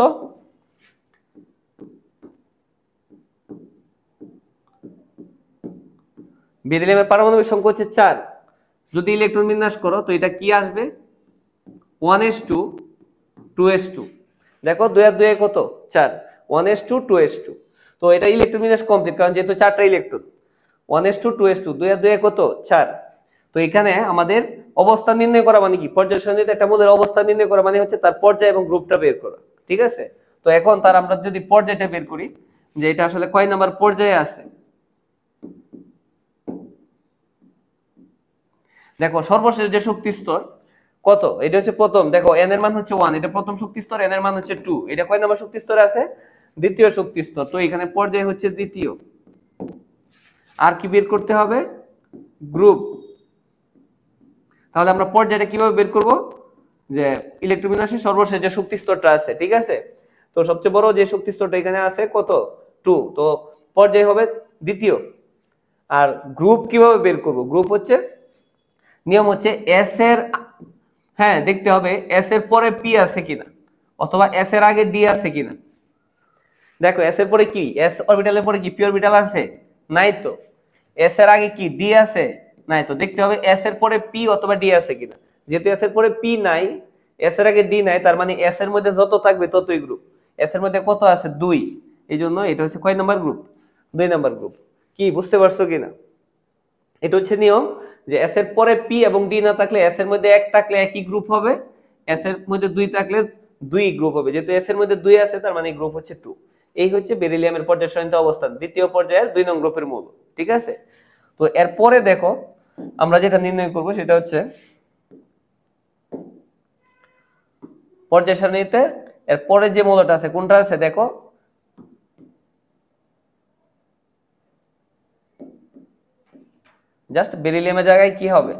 বেরিলিয়ামের পারমাণবিক সংখ্যা হচ্ছে 4। যদি ইলেকট্রন বিন্যাস করো তো এটা কি আসবে? 1s2 2s2। দেখো 2 আর 2 কত? 4। 1s2 2s2। তো এটা ইলেকট্রন বিন্যাস কমপ্লিট, কারণ যেহেতু 4টা ইলেকট্রন। 1s2 2s2, 2 আর 2 কত? 4। তো এখানে আমাদের অবস্থান নির্ণয় করা মানে কি? পর্যায় সারণীতে একটা মৌলের অবস্থান নির্ণয় করা মানে হচ্ছে তার পর্যায় এবং গ্রুপটা বের করা। ঠিক আছে? তো এখন তার আমরা যদি পর্যায়টা বের করি যে এটা আসলে কয় নাম্বার পর্যায়ে আছে, দেখো সর্বশেষ যে শক্তি স্তর কত, এটা হচ্ছে প্রথম। দেখো n এর মান হচ্ছে 1, এটা প্রথম শক্তি স্তর, n এর মান হচ্ছে 2, এটা কয় নাম্বার শক্তি স্তরে আছে? দ্বিতীয় শক্তি স্তর। তো এখানে পর্যায় হচ্ছে দ্বিতীয়। আর কি বের করতে হবে? গ্রুপ। তাহলে আমরা পর্যায়টা কিভাবে বের করব? যে ইলেকট্রোবিন্যাসের সর্বশেষ যে শক্তি স্তরটা আছে, ঠিক আছে, তো সবচেয়ে বড় যে শক্তি স্তরটা এখানে আছে কত? 2। তো পর্যায় হবে দ্বিতীয়। আর গ্রুপ কিভাবে বের করব? গ্রুপ হচ্ছে নিয়ম হচ্ছে এস এর, হ্যাঁ দেখতে হবে এস এর পরে পি আছে কিনা, অথবা এস এর আগে ডি আছে কিনা। দেখো এস এর পরে কি, এস অরবিটালের পরে কি পি অরবিটাল আছে? নাই তো। এস এর আগে কি ডি আছে? নাই তো। দেখতে হবে এস এর পরে পি অথবা ডি আছে কিনা। যেহেতু এস এর পরে পি নাই, এস এর আগে ডি নাই, তার মানে এস এর মধ্যে যত থাকবে ততই গ্রুপ। এস এর মধ্যে কত আছে? 2। এই জন্য এটা হচ্ছে কয় নাম্বার গ্রুপ? 2 number group. কি বুঝতে পারছো কিনা? এটা হচ্ছে নিয়ম যে এস এর পরে পি এবং ডি না থাকলে, এস এর মধ্যে 1 থাকলে একই গ্রুপ হবে, এস এর মধ্যে 2 থাকলে 2 গ্রুপ হবে। যেহেতু এস এর মধ্যে 2 আছে তার মানে গ্রুপ হচ্ছে 2। এই হচ্ছে বেরিলিয়ামের পর্যায় সারণীতে অবস্থান, দ্বিতীয় পর্যায়ের 2 নং গ্রুপের মৌল। ঠিক আছে? তো এরপরে দেখো আমরা যেটা নির্ণয় করব সেটা হচ্ছে পর্যায় সারণীতে এরপরে যে মৌলটা আছে কোনটা আছে দেখো, জাস্ট বেরিলিয়ামের জায়গায় কি হবে?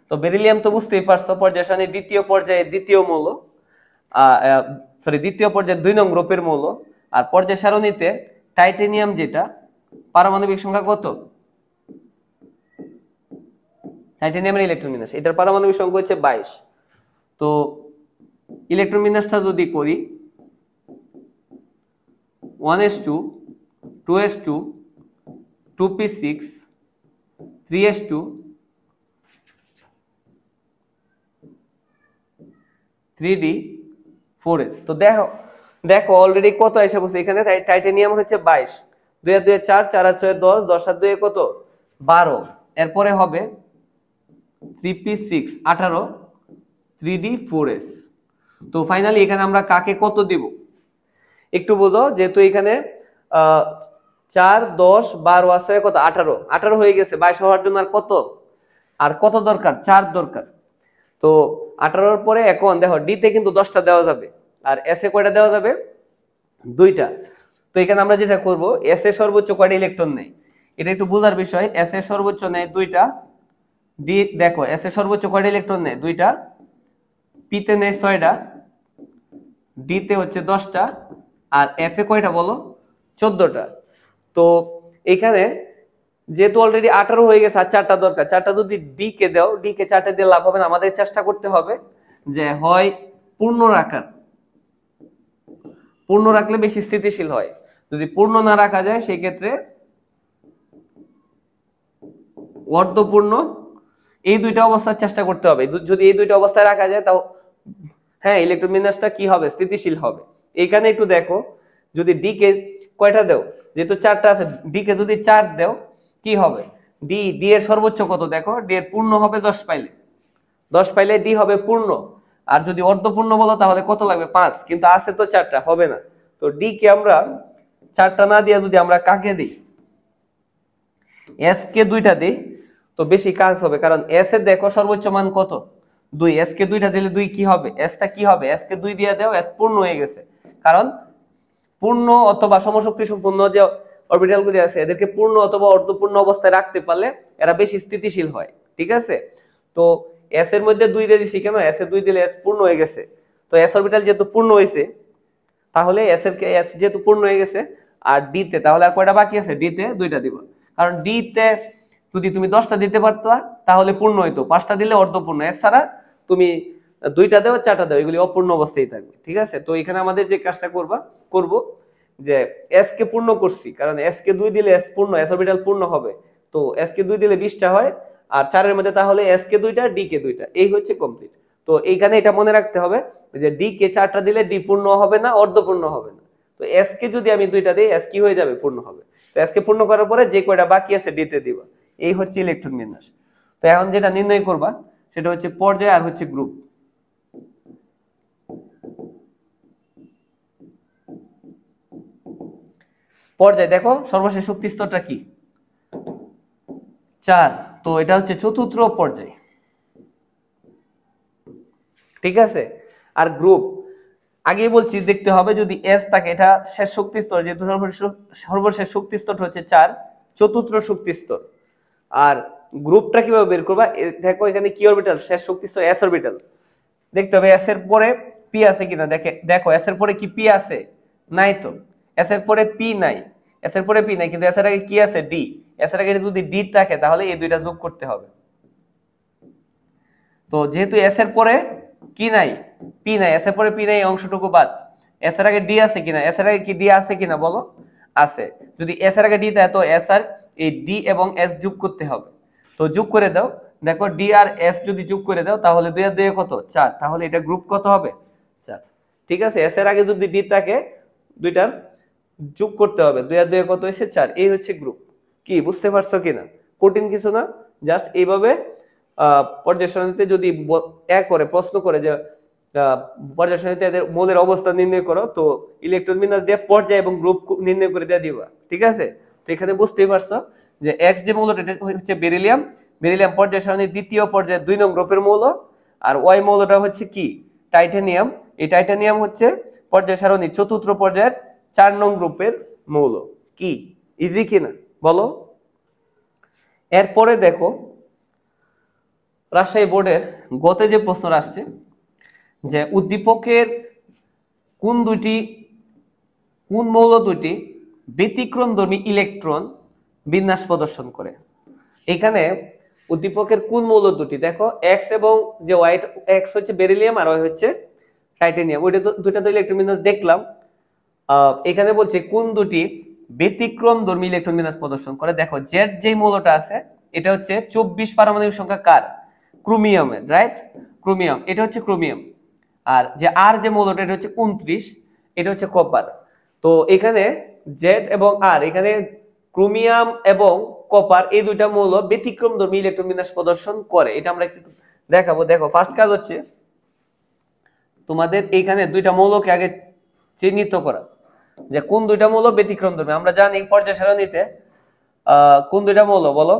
তো বেরিলিয়াম তো বুঝতেই পারছো পর্যায় সারণীর দ্বিতীয় পর্যায়ে দ্বিতীয় মৌল, দ্বিতীয় পর্যায়ে 2 নং গ্রুপের মৌল। আর পর্যায় সারণীতে টাইটেনিয়াম যেটা পারমাণবিক সংখ্যা কত? টাইটেনিয়ামের ইলেকট্রন বিন্যাস, এটার পারমাণবিক সংখ্যা হচ্ছে 22। তো ইলেকট্রন বিন্যাসটা যদি করি 1s2 2s2 2p6 3s2 3d 4s। তো দেখো দেখো অলরেডি কত এসে বসে এখানে। টাইটেনিয়াম হচ্ছে 22, 2 আর 2 4, 4 আর 6 10, 10 আর 2 কত? 12। এরপরে হবে 3p6 18, 3d 4s। তো ফাইনালি এখানে আমরা কাকে কত দিব একটু বোঝো। যেহেতু এখানে 4 10 12 আছে, কত? 18। 18 হয়ে গেছে, 22 হওয়ার জন্য আর কত দরকার? 4 দরকার। তো 18 পরে এখন দেখো ডি তে কিন্তু 10টা দেওয়া যাবে, আর এস এ কয়টা দেওয়া যাবে? 2টা। তো এখানে আমরা যেটা করব, এস এ সর্বোচ্চ কয়টা ইলেকট্রন নেয় এটা একটু বোঝার বিষয়। এস এ সর্বোচ্চ নেয় 2টা, ডি দেখো এস এ সর্বোচ্চ কয়টা ইলেকট্রন নেয়? 2টা, পি তে নেয় 6টা, ডি তে হচ্ছে 10টা, আর এফ এ কয়টা বলো? 14টা। তো এখানে যেহেতু অলরেডি 18 হয়ে গেছে আর 4টা দরকার, 4টা যদি ডি কে দাও, ডি কে 4টা দিয়ে লাভ হবে না। আমাদের চেষ্টা করতে হবে যে হয় পূর্ণ রাখার, পূর্ণ রাখলে বেশি স্থিতিশীল হয়। যদি পূর্ণ না রাখা যায় সেই ক্ষেত্রে অর্ধপূর্ণ, এই দুইটা অবস্থার চেষ্টা করতে হবে। যদি এই দুইটা অবস্থায় রাখা যায় তাও হ্যাঁ ইলেকট্রন বিন্যাসটা কি হবে? স্থিতিশীল হবে। এইখানে একটু দেখো, যদি ডি কে কয়টা দাও, যেহেতু 4টা আছে, ডি কে যদি 4 দাও কি হবে? ডি এর সর্বোচ্চ কত দেখো, ডি এর পূর্ণ হবে 10 পাইলে, 10 পাইলে ডি হবে পূর্ণ। আর যদি অর্ধপূর্ণ বলো তাহলে কত লাগবে? 5। কিন্তু আছে তো 4টা, হবে না। তো ডি কে আমরা 4টা না দিয়ে যদি আমরা কাকে দিই, এস কে 2টা দিই তো বেশি কাজ হবে। কারণ এস এর দেখো সর্বোচ্চ মান কত? 2। এস কে 2টা দিলে 2 কি হবে? এসটা কি হবে? এস কে 2 দিয়ে দাও, এস পূর্ণ হয়ে গেছে। কারণ পূর্ণ অথবা সমশক্তি সম্পূর্ণ যে অরবিটাল গুলি আছে এদেরকে পূর্ণ অথবা অর্ধপূর্ণ অবস্থায় রাখতে পারলে এরা বেশি স্থিতিশীল হয়। ঠিক আছে? তো এস এর মধ্যে 2 দিয়ে দিছি কেন? এস এর 2 দিলে এস পূর্ণ হয়ে গেছে। তো এস অরবিটাল যেহেতু পূর্ণ হয়েছে তাহলে এস যেহেতু পূর্ণ হয়ে গেছে, আর ডি তে তাহলে আর কয়টা বাকি আছে? ডি তে 2টা দিব। কারণ ডি তে যদি তুমি 10টা দিতে পারতা তাহলে পূর্ণ হইতো, 5টা দিলে অর্ধপূর্ণ। এছাড়া তুমি দুইটা দেও চারটা দেও, এগুলি অপূর্ণ অবস্থায় থাকবে। ঠিক আছে, তো এখানে আমাদের যে কাজটা করব যে এস কে পূর্ণ করছি, কারণ এস কে 2 দিলে এস পূর্ণ, এস অরবিটাল পূর্ণ হবে। তো এস কে 2 দিলে 20টা হয়, আর 4 এর মধ্যে তাহলে এস কে 2টা, ডি কে 2টা, এই হচ্ছে কমপ্লিট। তো এইখানে এটা মনে রাখতে হবে যে ডি কে 4টা দিলে ডি পূর্ণ হবে না, অর্ধপূর্ণ হবে না। তো এস কে যদি আমি 2টা দিই, এস কি হয়ে যাবে, পূর্ণ হবে। তো এস কে পূর্ণ করার পরে যে কয়টা বাকি আছে ডি তে দিবা। এই হচ্ছে ইলেকট্রন বিন্যাস। তো এখন যেটা নির্ণয় করবা সেটা হচ্ছে পর্যায় আর হচ্ছে গ্রুপ। পর্যায় দেখো সর্বশেষ শক্তি স্তরটা কি, 4। তো এটা হচ্ছে চতুর্থ পর্যায়। ঠিক আছে, আর গ্রুপ আগেই বলছি দেখতে হবে যদি এস থাকে, এটা শেষ শক্তি স্তর, যেহেতু সর্বশেষ শক্তি স্তর হচ্ছে 4, চতুর্থ শক্তি স্তর। আর গ্রুপটা কিভাবে বের করবা, দেখো এখানে কি অরবিটাল, শেষ শক্তি স্তর এস অরবিটাল। দেখতে হবে এস এর পরে পি আছে কিনা, দেখো এস এর পরে কি পি আছে, নাই তো। এস এর পরে পি নাই, এস এর পরে পি নাই, কিন্তু এস এর আগে কি আছে, ডি। এস এর আগে যদি ডি থাকে তাহলে এই দুইটা যোগ করতে হবে। তো যেহেতু এস এর পরে কি নাই, পি নাই, এস এর পরে পি নাই, অংশটুকু বাদ। এস এর আগে ডি আছে কিনা, এস এর আগে কি ডি আছে কিনা বলো, আছে। যদি এস এর আগে ডি থাকে তো এস আর এই ডি এবং এস যোগ করতে হবে। তো যোগ করে দাও, দেখো ডি আর এস যদি যোগ করে দাও তাহলে 2 আর 2 কত, 4। তাহলে এটা গ্রুপ কত হবে, 4। ঠিক আছে, এস এর আগে যদি ডি থাকে দুইটার যোগ করতে হবে, 2 আর 2 কত হয়েছে, 4। এই হচ্ছে গ্রুপ। কি বুঝতে পারছো কিনা, কঠিন কিছু না, জাস্ট এইভাবে পর্যায় সারণীতে যদি করে প্রশ্ন করে যে পর্যায় সারণীতে এদের মৌলের অবস্থা নির্ণয় করো, তো ইলেকট্রন বিন্যাস দিয়ে পর্যায় এবং গ্রুপ নির্ণয় করে দিয়ে দিবা। ঠিক আছে, তো এখানে বুঝতেই পারছো যে এক্স যে মৌলটা এটা হচ্ছে বেরিলিয়াম। বেরিলিয়াম পর্যায় সারণীর দ্বিতীয় পর্যায়ে 2 নং গ্রুপের মৌল। আর ওয়াই মৌলটা হচ্ছে কি, টাইটানিয়াম। এই টাইটানিয়াম হচ্ছে পর্যায় সারণীর চতুর্থ পর্যায়ের 4 নং গ্রুপের মৌল। কি ইজি কিনা বলো। এরপরে দেখো রাজশাহী বোর্ডের গতে যে প্রশ্ন আসছে যে উদ্দীপকের কোন মৌল দুটি ব্যতিক্রমধর্মী ইলেকট্রন বিন্যাস প্রদর্শন করে। এখানে উদ্দীপকের কোন মৌল দুটি, দেখো এক্স এবং যে ওয়াই, এক্স হচ্ছে বেরিলিয়াম আর ওয়াই হচ্ছে টাইটানিয়াম, ওইটা তো দুইটা তো ইলেকট্রন বিন্যাস দেখলাম। এখানে বলছে কোন দুটি ব্যতিক্রমধর্মী ইলেকট্রন বিন্যাস প্রদর্শন করে। দেখো জেড যে মৌলটা আছে এটা হচ্ছে 24 পারমাণবিক সংখ্যা কার, ক্রোমিয়ামের, রাইট, ক্রোমিয়াম, এটা হচ্ছে ক্রোমিয়াম। আর যে আর যে মৌলটা এটা হচ্ছে 29, এটা হচ্ছে কপার। তো এখানে জেড এবং আর, এখানে ক্রোমিয়াম এবং কপার এই দুইটা মৌল ব্যতিক্রমধর্মী ইলেকট্রন বিন্যাস প্রদর্শন করে, এটা আমরা একটু দেখাবো। দেখো ফার্স্ট কাজ হচ্ছে তোমাদের এইখানে দুইটা মৌলকে আগে চিহ্নিত করা, যে কোন দুইটা মৌল ব্যতিক্রমধর্মী। আমরা জানি পর্যায় সারণীতে কোন দুইটা মৌল বলো,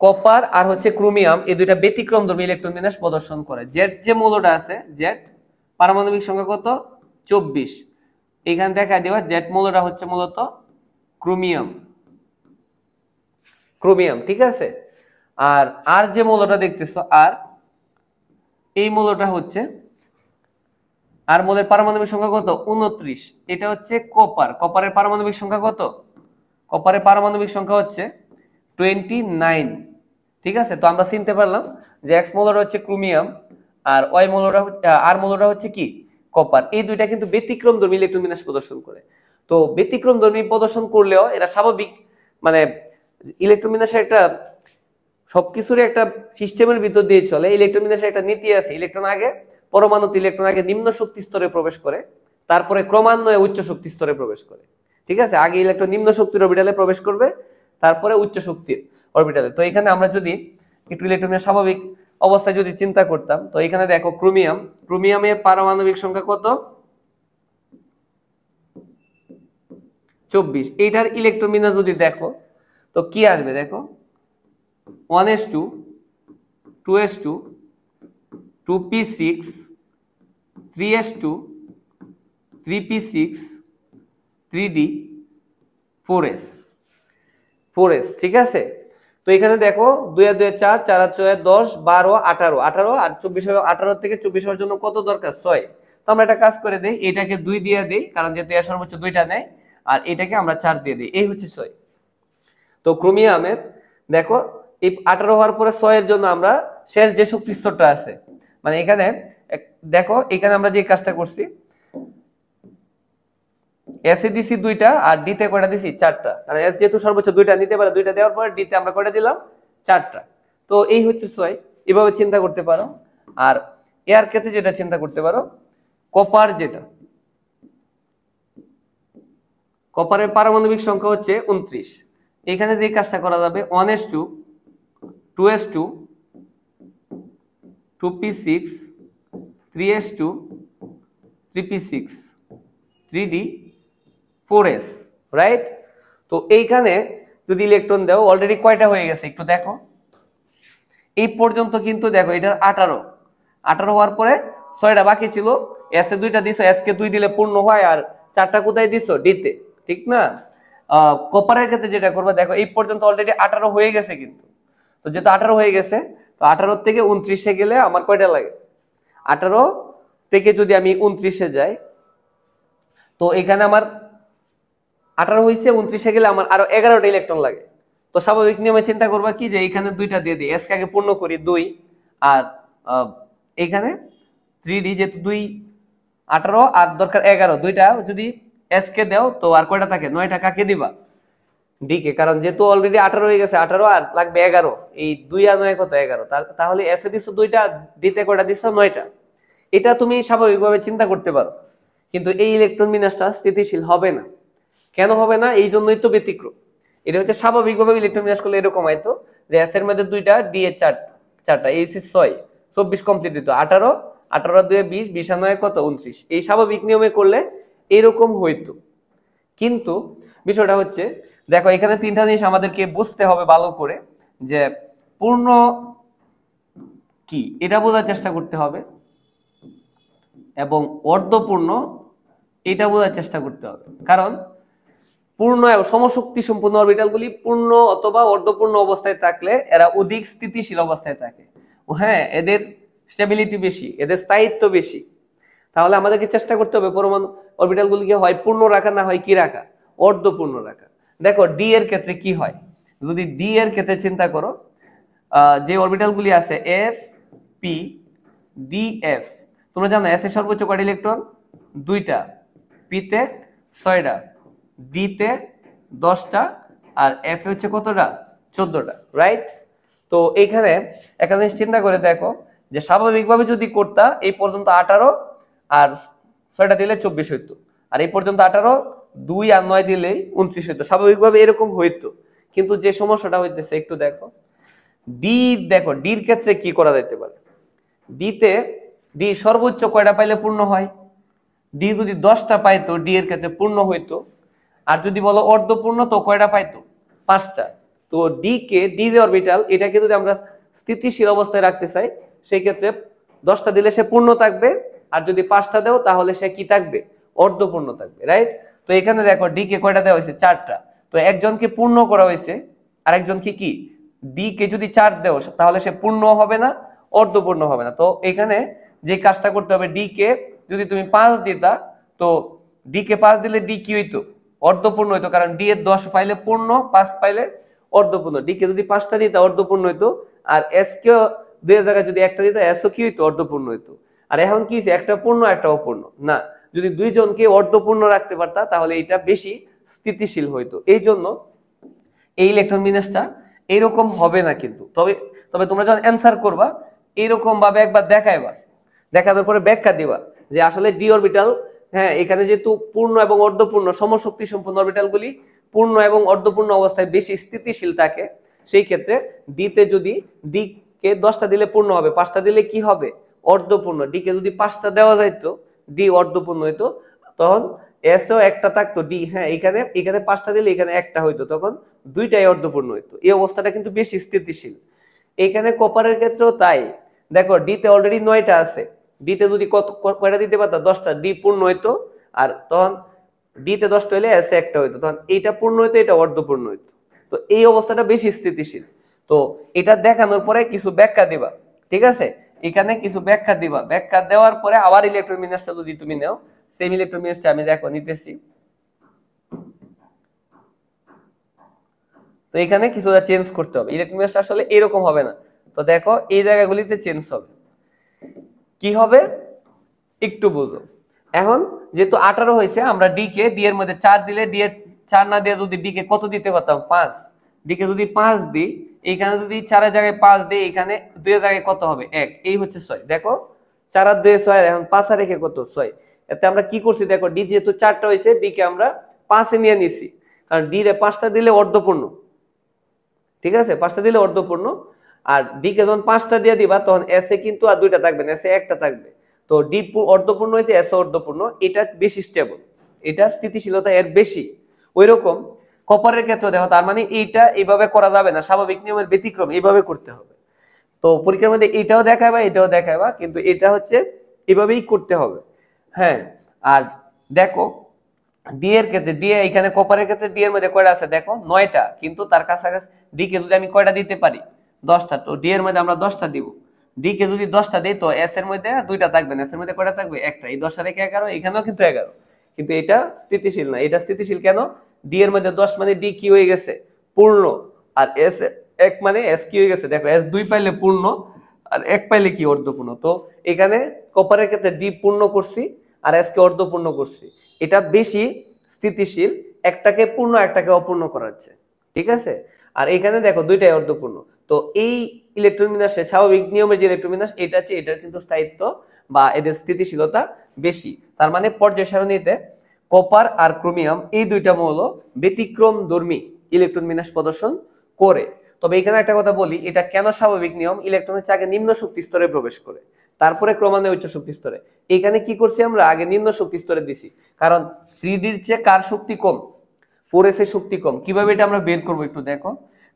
কপার আর হচ্ছে ক্রোমিয়াম, এই দুইটা ব্যতিক্রমধর্মী ইলেকট্রন বিন্যাস প্রদর্শন করে। জেড যে মৌলটা আছে, জেড পারমাণবিক সংখ্যা কত, 24। এখানে দেখা দিবা জেড মৌলটা হচ্ছে মূলত ক্রোমিয়াম, ঠিক আছে। আর আর যে মৌলটা দেখতেছো আর, এই মৌলটা হচ্ছে, আর মৌলের পারমাণবিক সংখ্যা কত, 29। এটা হচ্ছে কপার, কপারের পারমাণবিক সংখ্যা কত, কপারের পারমাণবিক সংখ্যা হচ্ছে 29। ঠিক আছে, তো আমরা চিনতে পারলাম যে এক্স মৌলটা হচ্ছে ক্রোমিয়াম আর ওয়াই মৌলটা, আর মৌলটা হচ্ছে কি, কপার। এই দুইটা কিন্তু ব্যতিক্রমধর্মী ইলেকট্রন বিন্যাস প্রদর্শন করে। তো ব্যতিক্রমধর্মী প্রদর্শন করলেও এরা স্বাভাবিক, মানে ইলেকট্রন বিন্যাসের একটা, সবকিছুরই একটা সিস্টেমের ভিতর দিয়ে চলে। ইলেকট্রন বিন্যাসের একটা নীতি আছে, ইলেকট্রন আগে পরমাণুতে ইলেকট্রন আগে নিম্ন শক্তি স্তরে প্রবেশ করে, তারপরে ক্রমান্বয়ে উচ্চ শক্তি স্তরে প্রবেশ করে। ঠিক আছে, আগে ইলেকট্রন নিম্ন শক্তির অরবিটালে প্রবেশ করবে, তারপরে উচ্চ শক্তির অরবিটালে। তো এখানে আমরা যদি একটু ইলেকট্রনের স্বাভাবিক অবস্থায় যদি চিন্তা করতাম, তো এখানে দেখো ক্রোমিয়ামের পারমাণবিক সংখ্যা কত, 24। এইটার ইলেকট্রন বিন্যাস যদি দেখো তো কি আসবে, দেখো 1s2, 2s2, 2p6, 3s2, 3p6, 3d, 4s, ঠিক আছে। তো এখানে দেখো 2 আর 2 4, 4 আর 6 10, 12, 18, আর 24, 18 থেকে 24 হওয়ার জন্য কত দরকার, 6। তো আমরা একটা কাজ করে দেই, এটাকে 2 দিয়ে দেই, কারণ যেহেতু এর সর্বোচ্চ 2টা নেয়, আর এটাকে আমরা 4 দিয়ে দিই, এই হচ্ছে 6। তো ক্রোমিয়ামের দেখো এই 18 হওয়ার পরে 6 এর জন্য আমরা শেষ যে শক্তি স্তরটা আছে, মানে এখানে দেখো এখানে আমরা যে কাজটা করছি, এস এ দিছি 2টা আর ডি তে কয়টা দিছি 4টা, কারণ এস যেহেতু সর্বোচ্চ 2টা নিতে পারে, 2টা দেওয়ার পরে ডি তে আমরা কয়টা দিলাম 4টা। তো এই হচ্ছে 6, এভাবে চিন্তা করতে পারো। আর এর ক্ষেত্রে যেটা চিন্তা করতে পারো, কপার যেটা, কপারের পারমাণবিক সংখ্যা হচ্ছে 29। এখানে যে কাজটা করা যাবে 1s2 2s2 2p6 3s2 3p6 3d 4s, right? তো এইখানে যদি ইলেকট্রন দাও অলরেডি কয়টা হয়ে গেছে একটু দেখো, এই পর্যন্ত কিন্তু দেখো এটার 18 হওয়ার পরে 6টা বাকি ছিল, এস এ 2টা দিছো, এস কে 2 দিলে পূর্ণ হয়, আর 4টা কোথায় দিছো ডিতে, ঠিক না? কপারের ক্ষেত্রে যেটা করবে দেখো এই পর্যন্ত অলরেডি 18 হয়ে গেছে কিন্তু, তো যেহেতু 18 হয়ে গেছে, তো 18 থেকে 29-এ গেলে আমার কয়টা লাগে, 18 থেকে যদি আমি 29-এ যাই, তো এখানে আমার 18 হয়েছে, 29-এ গেলে আমার আরো 11টা ইলেকট্রন লাগে। তো স্বাভাবিক নিয়মে চিন্তা করবা কি যে এখানে 2টা দিয়ে দিই, এস কে আগে পূর্ণ করি 2, আর এখানে 3d যেহেতু 2 18 আর দরকার 11, 2টা যদি এস কে দাও তো আর কয়টা থাকে, 9টা কাকে দিবা, ডি কে, কারণ যেহেতু অলরেডি 18 হয়ে গেছে, 18 আর লাগবে 11, এই 2 আর 9 কত 11, তাহলে এস এ দিছো 2টা, ডি তে কয়টা দিছো 9টা। এটা তুমি স্বাভাবিকভাবে চিন্তা করতে পারো, কিন্তু এই ইলেকট্রন বিন্যাসটা স্থিতিশীল হবে না। কেন হবে না? এই জন্যই তো ব্যতিক্রম। এটা হচ্ছে স্বাভাবিকভাবে ইলেকট্রন বিন্যাস করলে এরকম হয়তো যে এস এর মধ্যে 2টা, ডি এর 4টা, এই 6 24 কমপ্লিট হতো, 18 18 আর 2 20, 20 আর 9 কত 29, এই স্বাভাবিক নিয়মে করলে এরকম হইতো। কিন্তু বিষয়টা হচ্ছে দেখো এখানে 3টা জিনিস আমাদেরকে বুঝতে হবে ভালো করে, যে পূর্ণ কি এটা বোঝার চেষ্টা করতে হবে, এবং অর্ধপূর্ণ এটা বোঝার চেষ্টা করতে হবে। কারণ পূর্ণ এবং সমশক্তি সম্পূর্ণ অরবিটালগুলি পূর্ণ অথবা অর্ধপূর্ণ অবস্থায় থাকলে এরা অধিক স্থিতিশীল অবস্থায় থাকে। হ্যাঁ, এদের স্টেবিলিটি বেশি, এদের স্থায়িত্ব বেশি। তাহলে আমাদেরকে চেষ্টা করতে হবে পরমাণু অরবিটালগুলিকে হয় পূর্ণ রাখা, না হয় কি রাখা, অর্ধপূর্ণ রাখা। দেখো ডি এর ক্ষেত্রে কি হয়, যদি ডি এর ক্ষেত্রে চিন্তা করো, যে অরবিটালগুলি আছে এস পি ডি এফ, তোমরা জানো এস এর সর্বোচ্চ কয়টা ইলেকট্রন, 2টা, পি তে 6টা, ডি তে 10টা, আর এফ হচ্ছে কতটা 14টা, রাইট? তো এইখানে একটা জিনিস চিন্তা করে দেখো যে স্বাভাবিকভাবে যদি করতা এই পর্যন্ত 18 আর 6টা দিলে 24 হইতো, আর এই পর্যন্ত 18 2 আর 9 দিলেই 29 হইতো, স্বাভাবিকভাবে এরকম হইতো। কিন্তু যে সমস্যাটা হইতেছে একটু দেখো ডি, দেখো ডির ক্ষেত্রে কি করা যেতে পারে, ডিতে ডি সর্বোচ্চ কয়টা পাইলে পূর্ণ হয়, ডি যদি 10টা পাইতো ডি এর ক্ষেত্রে পূর্ণ হইতো, আর যদি বলো অর্ধপূর্ণ তো কয়টা পাইতো 5টা। তো ডি কে, ডি যে অরবিটাল, এটাকে যদি আমরা স্থিতিশীল অবস্থায় রাখতে চাই সেই ক্ষেত্রে 10টা দিলে সে পূর্ণ থাকবে, আর যদি 5টা দাও তাহলে সে কি থাকবে, অর্ধপূর্ণ থাকবে, রাইট? তো এখানে দেখো ডি কে কয়টা দেওয়া হয়েছে 4টা, তো একজনকে পূর্ণ করা হয়েছে, আর একজনকে কি, ডি কে যদি 4 দেও তাহলে সে পূর্ণ হবে না, অর্ধপূর্ণ হবে না। তো এখানে যে কাজটা করতে হবে, ডি কে যদি তুমি 5 দিতা, তো ডি কে 5 দিলে ডি কি হইতো, অর্ধপূর্ণ হইতো, কারণ ডি এর 10 পাইলে পূর্ণ, 5 পাইলে অর্ধপূর্ণ। ডি কে যদি 5টা দিতা অর্ধপূর্ণ হইতো, আর এস কে 2 এর জায়গায় যদি একটা দিতা এস ও কি হইতো, অর্ধপূর্ণ হইতো। আর এখন কি হইছে, একটা পূর্ণ একটা অপূর্ণ না, যদি দুইজনকে অর্ধপূর্ণ রাখতে পারতা তাহলে এটা বেশি স্থিতিশীল হইতো। এই জন্য এই ইলেকট্রন বিন্যাসটা এইরকম হবে না কিন্তু, তবে তবে তোমরা যখন অ্যান্সার করবা এইরকম ভাবে একবার দেখাইবা, দেখানোর পরে ব্যাখ্যা দিবা যে আসলে ডি অরবিটাল, হ্যাঁ এখানে যেহেতু পূর্ণ এবং অর্ধপূর্ণ সমশক্তি সম্পন্ন অরবিটালগুলি পূর্ণ এবং অর্ধপূর্ণ অবস্থায় বেশি স্থিতিশীল থাকে, সেই ক্ষেত্রে ডি তে যদি ডি কে 10টা দিলে পূর্ণ হবে, 5টা দিলে কি হবে, অর্ধপূর্ণ। ডি কে যদি 5টা দেওয়া যাইতো ডি অর্ধপূর্ণ হইতো, তখন এস ও একটা থাকতো, ডি হ্যাঁ এখানে এখানে 5টা দিলে এখানে একটা হইতো, তখন 2টাই অর্ধপূর্ণ হইতো। এই অবস্থাটা কিন্তু বেশি স্থিতিশীল। এখানে কপারের ক্ষেত্রেও তাই, দেখো ডি তে অলরেডি 9টা আছে, ডি তে যদি কয়টা দিতে পারতো 10টা, ডি পূর্ণ হইতো, আর তখন ডি তে 10টা হইলে এস এ একটা হইতো, তখন এইটা পূর্ণ হইতো, এটা অর্ধপূর্ণ হইতো। তো এই অবস্থাটা বেশি স্থিতিশীল। তো এটা দেখানোর পরে কিছু ব্যাখ্যা দিবা, ঠিক আছে? এখানে কিছু ব্যাখ্যা দিবা, ব্যাখ্যা দেওয়ার পরে আবার ইলেকট্রন বিন্যাসটা যদি তুমি নাও, সেম ইলেকট্রন বিন্যাসটা আমি দেখো নিতেছি। তো এখানে কিছুটা চেঞ্জ করতে হবে, ইলেকট্রন বিন্যাস আসলে এরকম হবে না। তো দেখো এই জায়গাগুলিতে চেঞ্জ হবে, কি হবে একটু বুঝো। এখন যেহেতু 18 হয়েছে, আমরা ডি কে ডি এর মধ্যে 4 দিলে, ডি এর 4 না দিয়ে যদি ডি কে কত দিতে পারতাম 5, ডি কে যদি 5 দিই, এইখানে যদি 4 এর জায়গায় 5 দিই, এখানে 2 এর জায়গায় কত হবে 1, এই হচ্ছে 6। দেখো 4 আর 2 6, এখন 5 আর রেখে কত 6। এতে আমরা কি করছি দেখো, ডি যেহেতু 4টা হয়েছে, ডি কে আমরা 5 এ নিয়ে নিছি, কারণ ডি রে 5টা দিলে অর্ধপূর্ণ, ঠিক আছে, 5টা দিলে অর্ধপূর্ণ। আর ডি কে যখন 5টা দিয়ে দিবা, তখন এস এ কিন্তু আর 2টা থাকবে না, এস এ একটা থাকবে। তো ডি অর্ধপূর্ণ হয়েছে, এস অর্ধপূর্ণ, এটা বেশি স্টেবল, এটা স্থিতিশীলতা এর বেশি। ওইরকম কপারের ক্ষেত্রে দেখো, তার মানে এইটা এইভাবে করা যাবে না, স্বাভাবিক নিয়মের ব্যতিক্রম এইভাবে করতে হবে। তো পরীক্ষার মধ্যে এটাও দেখাবা, এটাও দেখাবা, কিন্তু এটা হচ্ছে এভাবেই করতে হবে। হ্যাঁ, আর দেখো ডি এর ক্ষেত্রে, ডি এখানে কপারের ক্ষেত্রে ডি এর মধ্যে কয়টা আছে দেখো 9টা, কিন্তু তার কাছাকাছি ডি কে যদি আমি কয়টা দিতে পারি 10টা, তো ডি এর মধ্যে আমরা 10টা দিব। ডি কে যদি 10টা দেই, তো এস এর মধ্যে 2টা থাকবে না, এস এর মধ্যে কয়টা থাকবে একটা, এই 10 রেখে 11, এখানেও কিন্তু 11। কিন্তু এটা স্থিতিশীল না, এটা স্থিতিশীল কেন, ডি এর মধ্যে 10 মানে ডি কি হয়ে গেছে পূর্ণ, আর এস 1 মানে এস কি হয়ে গেছে দেখো, এস 2 পাইলে পূর্ণ, আর 1 পাইলে কি অর্ধপূর্ণ। তো এখানে কপারের ক্ষেত্রে ডি পূর্ণ করছি আর এস কে অর্ধপূর্ণ করছি, এটা বেশি স্থিতিশীল, একটাকে পূর্ণ একটাকে অপূর্ণ করাচ্ছে, ঠিক আছে। আর এখানে দেখো দুইটাই অর্ধপূর্ণ। তো এই ইলেকট্রন বিন্যাসে স্বাভাবিক নিয়মের যে ইলেকট্রন বিন্যাস, এটা হচ্ছে, এটার কিন্তু স্থায়িত্ব বা এদের স্থিতিশীলতা বেশি। তার মানে পর্যায় সারণীতে কপার আর ক্রোমিয়াম এই দুইটা মৌল ব্যতিক্রমধর্মী ইলেকট্রন বিন্যাস প্রদর্শন করে। তবে এখানে একটা কথা বলি, এটা কেন স্বাভাবিক নিয়ম, ইলেকট্রন হচ্ছে আগে নিম্ন শক্তি স্তরে প্রবেশ করে, তারপরে ক্রমান্বয়ে উচ্চ শক্তি স্তরে। এখানে কি করছি আমরা, আগে নিম্ন শক্তি স্তরে দিছি, কারণ 3D-র চেয়ে কার শক্তি কম, 4s এর শক্তি কম। কিভাবে এটা আমরা বের করবো একটু দেখো,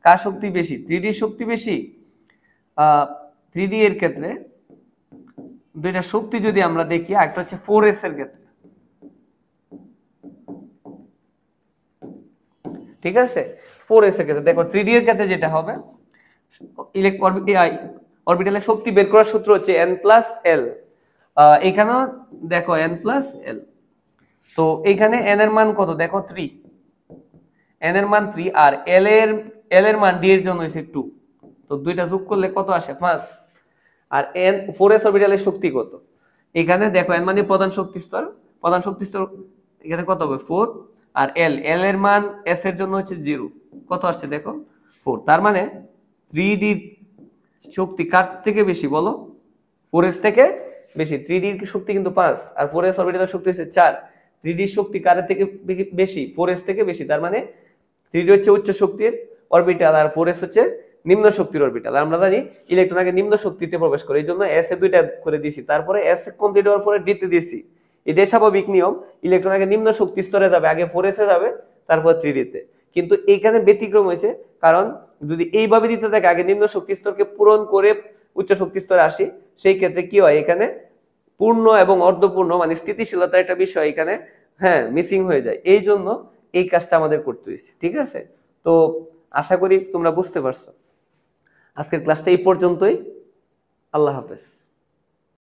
কার শক্তি বেশি, 3D-র শক্তি বেশি। 3D এর ক্ষেত্রে দুইটা শক্তি যদি আমরা দেখি, একটা হচ্ছে 4s এর ক্ষেত্রে, ঠিক আছে। 4s এর ক্ষেত্রে দেখো, 3D এর ক্ষেত্রে যেটা হবে, অরবিটালের শক্তি বের করার সূত্র হচ্ছে n প্লাস এল। এখানেও দেখো n প্লাস এল। তো এখানে n এর মান কত দেখো 3, n এর মান 3, আর l এর মান d এর জন্য হচ্ছে 2। তো দুইটা যোগ করলে কত আসে 5। আর n 4s অরবিটালের শক্তি কত, এখানে দেখো n মানে প্রধান শক্তি স্তর, প্রধান শক্তি স্তর এখানে কত হবে 4, আর l এর মান s এর জন্য হচ্ছে 0, কত আসছে দেখো 4। তার মানে 3D শক্তি কার থেকে বেশি বলো, 4s থেকে বেশি। 3D এর শক্তি কিন্তু 5, আর 4s অরবিটালের শক্তি হচ্ছে 4। 3D শক্তি কার থেকে বেশি, 4s থেকে বেশি। তার মানে 3D হচ্ছে উচ্চ শক্তির অরবিটাল, আর 4s হচ্ছে নিম্ন শক্তির অরবিটাল। আমরা জানি ইলেকট্রন আগে নিম্ন শক্তিতে প্রবেশ করে, এই জন্য s এ দুইটা করে দিয়েছি, তারপরে s কমপ্লিট হওয়ার পরে d তে দিয়েছি। এটাই স্বাভাবিক নিয়ম, ইলেকট্রন আগে নিম্ন শক্তি স্তরে যাবে, আগে 4s এ যাবে, তারপর 3D তে। কিন্তু এইখানে ব্যতিক্রম হয়েছে, কারণ যদি এইভাবে দিতে থাকে, আগে নিম্ন শক্তি স্তরকে পূরণ করে উচ্চ শক্তি স্তরে আসি, সেই ক্ষেত্রে কি হয়, এখানে পূর্ণ এবং অর্ধপূর্ণ মানে স্থিতিশীলতার একটা বিষয় এখানে হ্যাঁ মিসিং হয়ে যায়, এই জন্য এই কাজটা আমাদের করতে হয়েছে, ঠিক আছে। তো আশা করি তোমরা বুঝতে পারছো। আজকের ক্লাসটা এই পর্যন্তই, আল্লাহ হাফেজ।